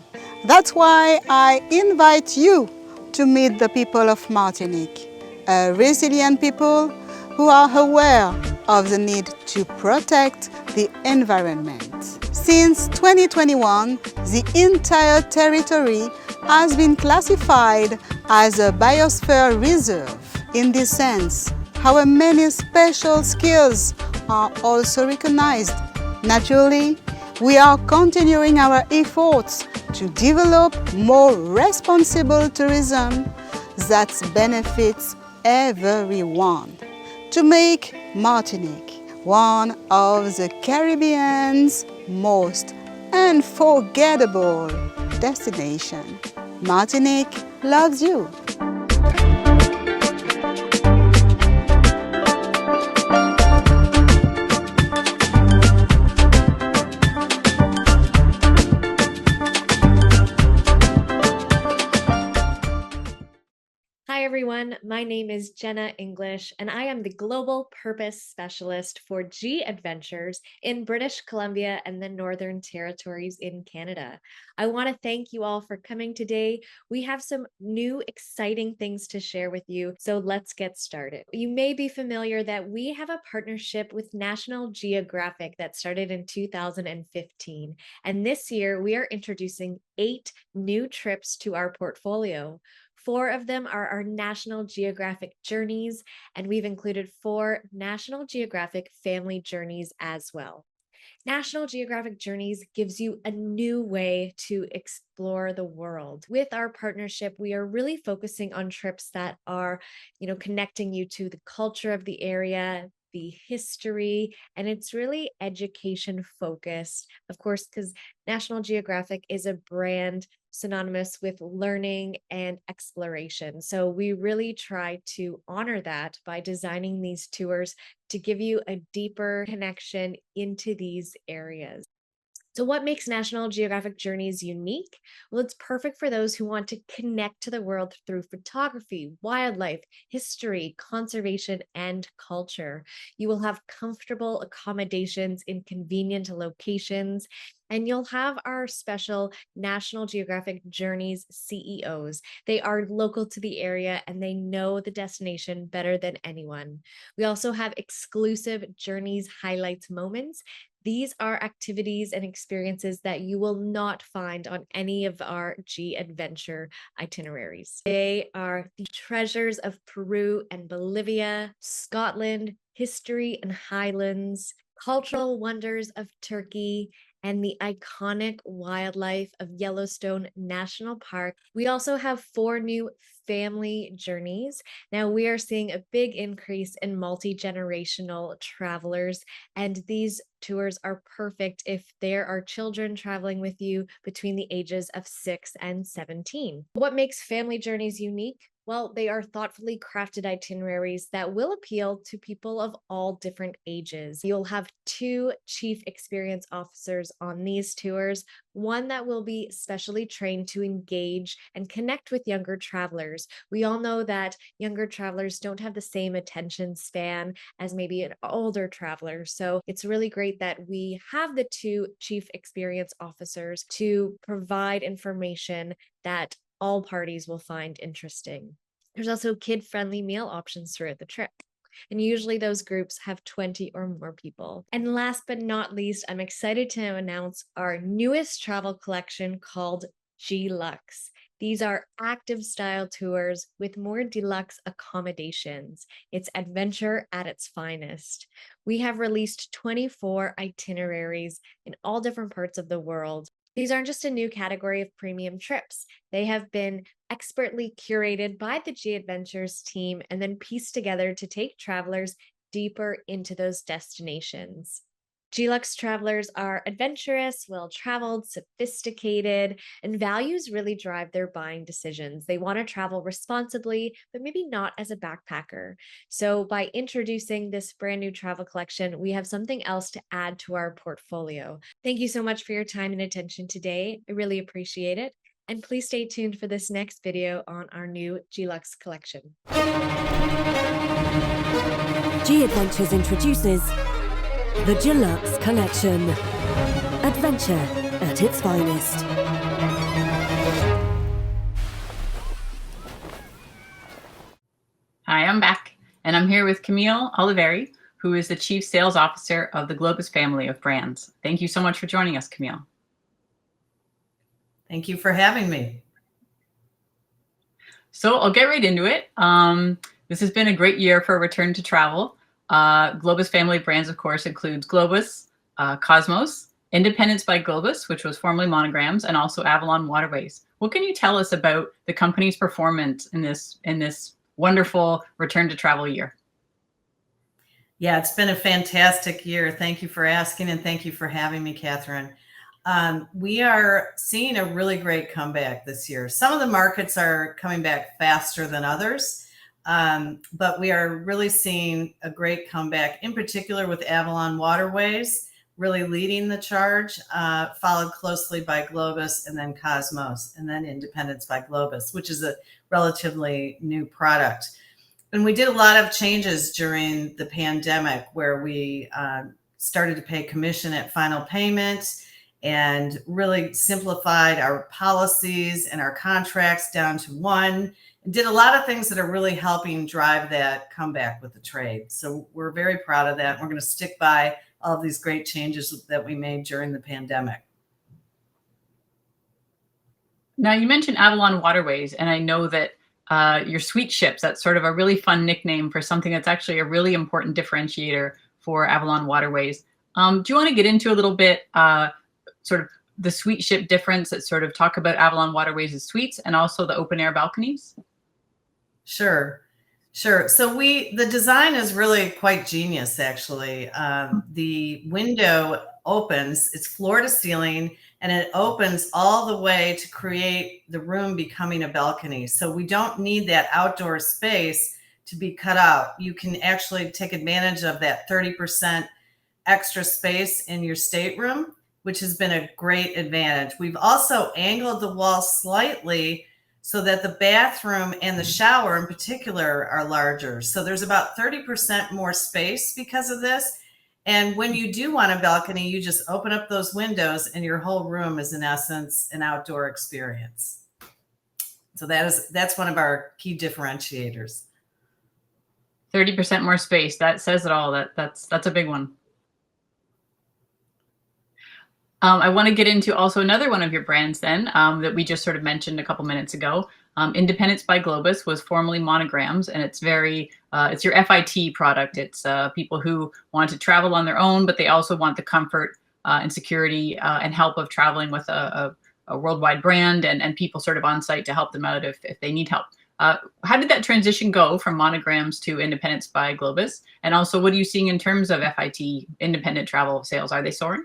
That's why I invite you to meet the people of Martinique, a resilient people who are aware of the need to protect the environment. Since 2021, the entire territory has been classified as a biosphere reserve. In this sense, our many special skills are also recognized. Naturally, we are continuing our efforts to develop more responsible tourism that benefits everyone, to make Martinique one of the Caribbean's most unforgettable destinations. Martinique loves you. Hi everyone, my name is Jenna English and I am the Global Purpose Specialist for G Adventures in British Columbia and the Northern Territories in Canada. I want to thank you all for coming today. We have some new exciting things to share with you, so let's get started. You may be familiar that we have a partnership with National Geographic that started in 2015, and this year we are introducing 8 new trips to our portfolio. 4 of them are our National Geographic journeys, and we've included 4 National Geographic family journeys as well. National Geographic Journeys gives you a new way to explore the world. With our partnership, we are really focusing on trips that are, connecting you to the culture of the area, the history, and it's really education focused, of course, because National Geographic is a brand synonymous with learning and exploration. So we really try to honor that by designing these tours to give you a deeper connection into these areas. So what makes National Geographic Journeys unique? Well, it's perfect for those who want to connect to the world through photography, wildlife, history, conservation, and culture. You will have comfortable accommodations in convenient locations, and you'll have our special National Geographic Journeys CEOs. They are local to the area and they know the destination better than anyone. We also have exclusive Journeys highlights moments. These are activities and experiences that you will not find on any of our G Adventure itineraries. They are the treasures of Peru and Bolivia, Scotland, history and highlands, cultural wonders of Turkey, and the iconic wildlife of Yellowstone National Park. We also have 4 new family journeys. Now we are seeing a big increase in multi-generational travelers, and these tours are perfect if there are children traveling with you between the ages of 6 and 17. What makes family journeys unique? Well, they are thoughtfully crafted itineraries that will appeal to people of all different ages. You'll have 2 chief experience officers on these tours, one that will be specially trained to engage and connect with younger travelers. We all know that younger travelers don't have the same attention span as maybe an older traveler. So it's really great that we have the 2 chief experience officers to provide information that all parties will find interesting. There's also kid-friendly meal options throughout the trip, and usually those groups have 20 or more people. And last but not least, I'm excited to announce our newest travel collection called Glux. These are active style tours with more deluxe accommodations. It's adventure at its finest. We have released 24 itineraries in all different parts of the world. These aren't just a new category of premium trips. They have been expertly curated by the G Adventures team and then pieced together to take travelers deeper into those destinations. Glux travelers are adventurous, well-traveled, sophisticated, and values really drive their buying decisions. They want to travel responsibly, but maybe not as a backpacker. So by introducing this brand new travel collection, we have something else to add to our portfolio. Thank you so much for your time and attention today. I really appreciate it. And please stay tuned for this next video on our new Glux collection. G Adventures introduces the Glux Collection. Adventure at its finest. Hi, I'm back, and I'm here with Camille Olivere, who is the Chief Sales Officer of the Globus family of brands. Thank you so much for joining us, Camille. Thank you for having me. So I'll get right into it. This has been a great year for a return to travel. Globus family of brands, of course, includes Globus, Cosmos, Independence by Globus, which was formerly Monograms, and also Avalon Waterways. What can you tell us about the company's performance in this wonderful return to travel year? Yeah, it's been a fantastic year. Thank you for asking, and thank you for having me, Catherine. We are seeing a really great comeback this year. Some of the markets are coming back faster than others. But we are really seeing a great comeback, in particular with Avalon Waterways, really leading the charge, followed closely by Globus and then Cosmos, and then Independence by Globus, which is a relatively new product. And we did a lot of changes during the pandemic where we started to pay commission at final payment and really simplified our policies and our contracts down to one. Did a lot of things that are really helping drive that comeback with the trade. So we're very proud of that. We're going to stick by all of these great changes that we made during the pandemic. Now, you mentioned Avalon Waterways, and I know that your sweet ships, that's sort of a really fun nickname for something that's actually a really important differentiator for Avalon Waterways. Do you want to get into a little bit sort of the sweet ship difference, that sort of talk about Avalon Waterways' suites and also the open air balconies? Sure. So the design is really quite genius, actually. The window opens, it's floor to ceiling, and it opens all the way to create the room becoming a balcony. So we don't need that outdoor space to be cut out. You can actually take advantage of that 30% extra space in your stateroom, which has been a great advantage. We've also angled the wall slightly so that the bathroom and the shower in particular are larger. So there's about 30% more space because of this. And when you do want a balcony, you just open up those windows and your whole room is in essence an outdoor experience. So that's one of our key differentiators. 30% more space, that says it all. That's a big one. I want to get into also another one of your brands then that we just sort of mentioned a couple minutes ago. Independence by Globus was formerly Monograms, and it's it's your FIT product. It's people who want to travel on their own, but they also want the comfort and security and help of traveling with a worldwide brand and people sort of on site to help them out if they need help. How did that transition go from Monograms to Independence by Globus? And also, what are you seeing in terms of FIT, independent travel sales? Are they soaring?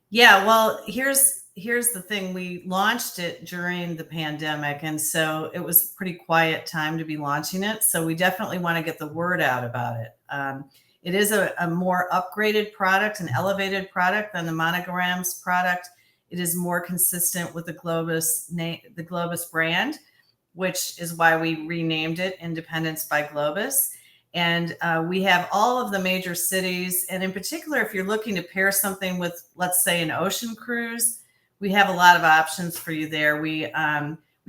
Yeah, well, here's the thing. We launched it during the pandemic, and so it was a pretty quiet time to be launching it. So we definitely want to get the word out about it. It is a more upgraded product, an elevated product than the Monograms product. It is more consistent with the Globus brand, which is why we renamed it Independence by Globus. And we have all of the major cities. And in particular, if you're looking to pair something with, let's say, an ocean cruise, we have a lot of options for you there. We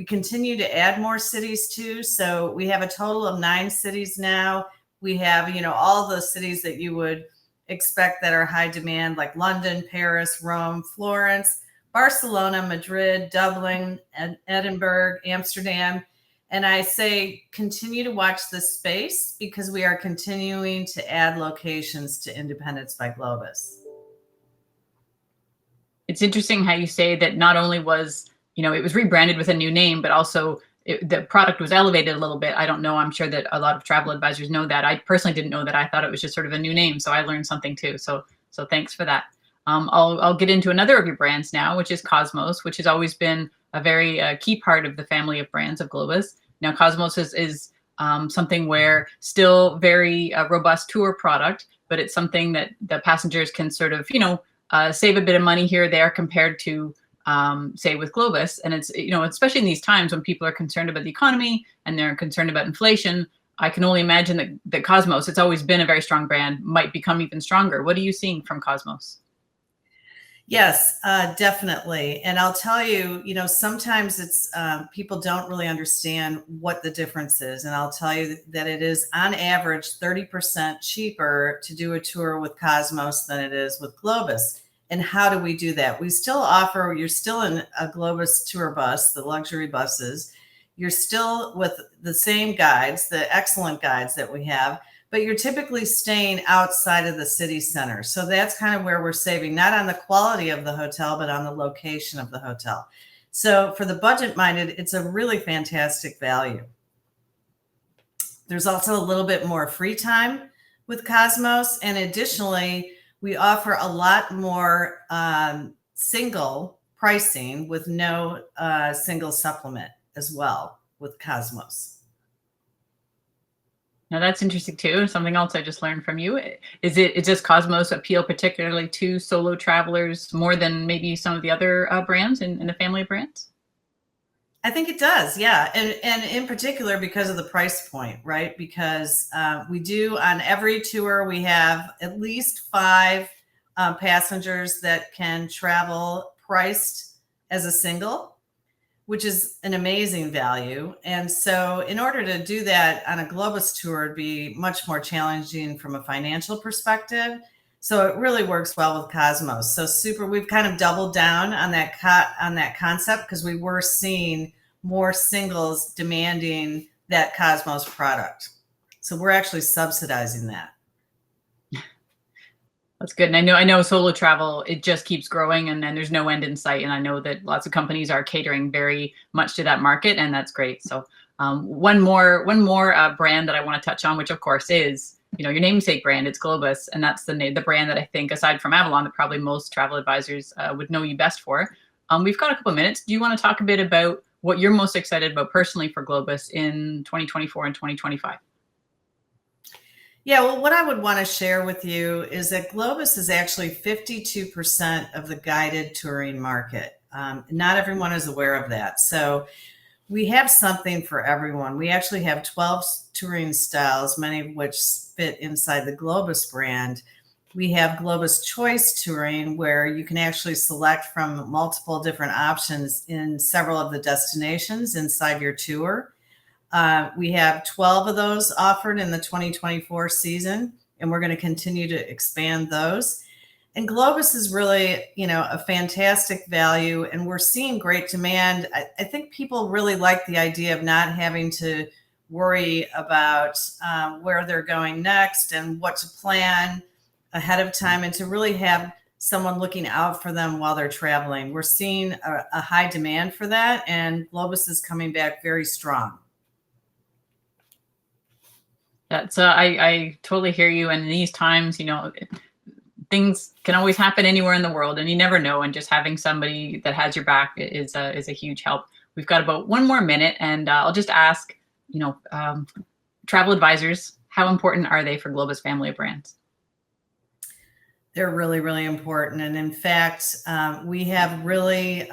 continue to add more cities too. So we have a total of 9 cities now. We have, all the cities that you would expect that are high demand, like London, Paris, Rome, Florence, Barcelona, Madrid, Dublin, and Edinburgh, Amsterdam. And I say continue to watch this space because we are continuing to add locations to Independence by Globus. It's interesting how you say that not only was, it was rebranded with a new name, but also the product was elevated a little bit. I don't know. I'm sure that a lot of travel advisors know that. I personally didn't know that. I thought it was just sort of a new name. So I learned something too. So thanks for that. I'll get into another of your brands now, which is Cosmos, which has always been a very key part of the family of brands of Globus. Now, Cosmos is something where still very robust tour product, but it's something that the passengers can sort of, save a bit of money here or there compared to, say, with Globus. And it's, especially in these times when people are concerned about the economy and they're concerned about inflation, I can only imagine that Cosmos, it's always been a very strong brand, might become even stronger. What are you seeing from Cosmos? Yes, definitely. And I'll tell you, sometimes it's people don't really understand what the difference is. And I'll tell you that it is on average 30% cheaper to do a tour with Cosmos than it is with Globus. And how do we do that? We still offer, you're still in a Globus tour bus, the luxury buses. you're still with the same guides, the excellent guides that we have, but you're typically staying outside of the city center. So that's kind of where we're saving, not on the quality of the hotel, but on the location of the hotel. So for the budget-minded, it's a really fantastic value. There's also a little bit more free time with Cosmos. And additionally, we offer a lot more single pricing with no single supplement as well with Cosmos. Now that's interesting too. Something else I just learned from you. Does Cosmos appeal particularly to solo travelers more than maybe some of the other brands in the family of brands? I think it does, yeah. And in particular because of the price point, right? Because we do, on every tour, we have at least 5 passengers that can travel priced as a single, which is an amazing value. And so in order to do that on a Globus tour, it'd be much more challenging from a financial perspective. So it really works well with Cosmos. So we've kind of doubled down on that concept because we were seeing more singles demanding that Cosmos product. So we're actually subsidizing that. That's good. And I know solo travel, it just keeps growing and then there's no end in sight. And I know that lots of companies are catering very much to that market, and that's great. So one more brand that I want to touch on, which of course is, your namesake brand, it's Globus. And that's the brand that I think, aside from Avalon, that probably most travel advisors would know you best for. We've got a couple of minutes. Do you want to talk a bit about what you're most excited about personally for Globus in 2024 and 2025? Yeah, well, what I would want to share with you is that Globus is actually 52% of the guided touring market. Not everyone is aware of that. So we have something for everyone. We actually have 12 touring styles, many of which fit inside the Globus brand. We have Globus Choice Touring, where you can actually select from multiple different options in several of the destinations inside your tour. We have 12 of those offered in the 2024 season, and we're going to continue to expand those. And Globus is really, a fantastic value, and we're seeing great demand. I think people really like the idea of not having to worry about where they're going next and what to plan ahead of time, and to really have someone looking out for them while they're traveling. We're seeing a high demand for that, and Globus is coming back very strong. That's I totally hear you. And in these times, things can always happen anywhere in the world, and you never know. And just having somebody that has your back is a huge help. We've got about 1 more minute, and I'll just ask, travel advisors, how important are they for Globus family of brands? They're really, really important. And in fact, we have really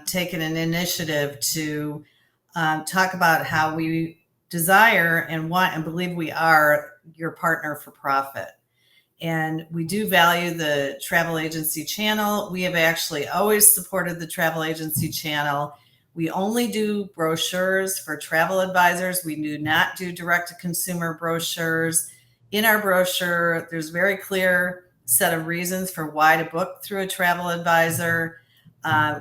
taken an initiative to talk about how we desire and want and believe we are your partner for profit. And we do value the travel agency channel. We have actually always supported the travel agency channel. We only do brochures for travel advisors. We do not do direct-to-consumer brochures. In our brochure, there's very clear set of reasons for why to book through a travel advisor.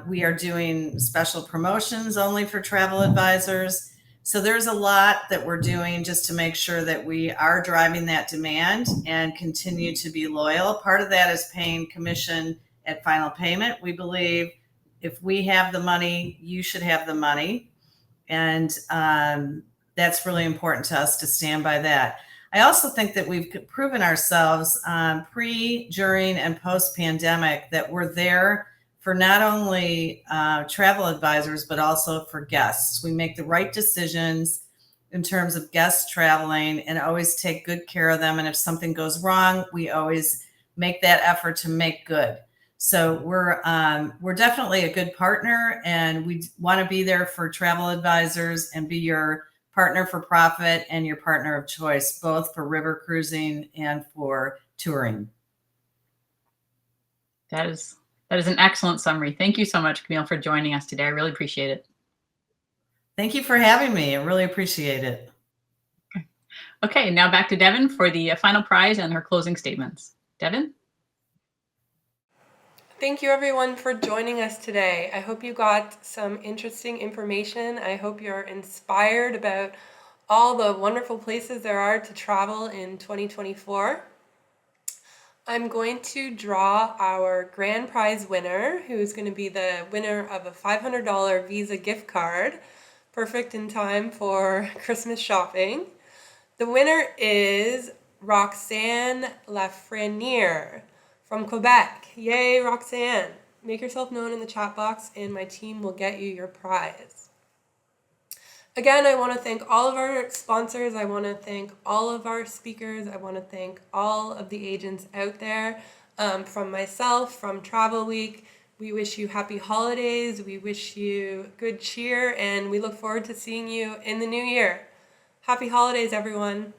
We are doing special promotions only for travel advisors. So there's a lot that we're doing just to make sure that we are driving that demand and continue to be loyal. Part of that is paying commission at final payment. We believe if we have the money, you should have the money. And that's really important to us to stand by that. I also think that we've proven ourselves pre, during, and post-pandemic that we're there for not only travel advisors, but also for guests. We make the right decisions in terms of guests traveling and always take good care of them. And if something goes wrong, we always make that effort to make good. So we're definitely a good partner, and we want to be there for travel advisors and be your partner for profit and your partner of choice, both for river cruising and for touring. That is an excellent summary. Thank you so much, Camille, for joining us today. I really appreciate it. Thank you for having me. I really appreciate it. Okay, now back to Devin for the final prize and her closing statements. Devin? Thank you everyone for joining us today. I hope you got some interesting information. I hope you're inspired about all the wonderful places there are to travel in 2024. I'm going to draw our grand prize winner, who's going to be the winner of a $500 Visa gift card, perfect in time for Christmas shopping. The winner is Roxanne Lafreniere from Quebec. Yay, Roxanne. Make yourself known in the chat box and my team will get you your prize. Again, I want to thank all of our sponsors. I want to thank all of our speakers. I want to thank all of the agents out there. From myself, from Travel Week, we wish you happy holidays. We wish you good cheer, and we look forward to seeing you in the new year. Happy holidays, everyone.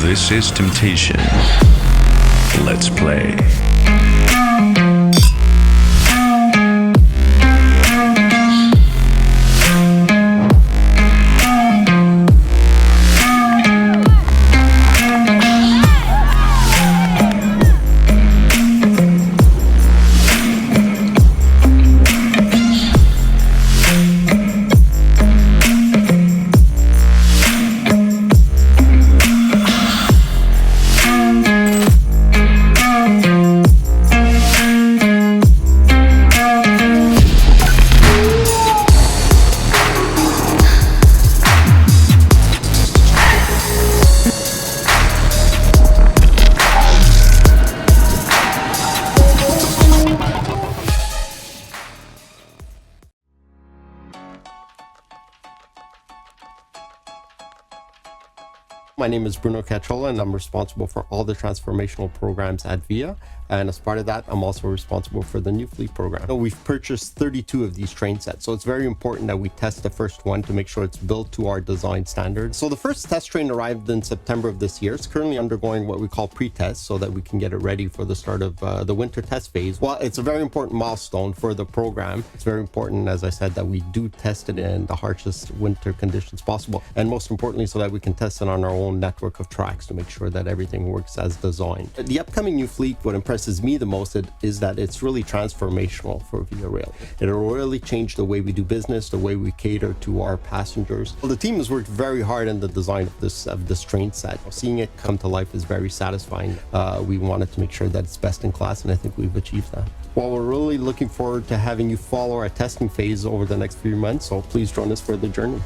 This is Temptation. Let's play. My name is Bruno Cacciola, and I'm responsible for all the transformational programs at VIA. And as part of that, I'm also responsible for the new fleet program. So we've purchased 32 of these train sets. So it's very important that we test the first one to make sure it's built to our design standards. So the first test train arrived in September of this year. It's currently undergoing what we call pre-test so that we can get it ready for the start of the winter test phase. Well, it's a very important milestone for the program. It's very important, as I said, that we do test it in the harshest winter conditions possible. And most importantly, so that we can test it on our own network of tracks to make sure that everything works as designed. The upcoming new fleet, what impresses me the most is that it's really transformational for Via Rail. It'll really change the way we do business, the way we cater to our passengers. Well, the team has worked very hard in the design of this train set. Seeing it come to life is very satisfying. We wanted to make sure that it's best in class, and I think we've achieved that. Well, we're really looking forward to having you follow our testing phase over the next few months, so please join us for the journey.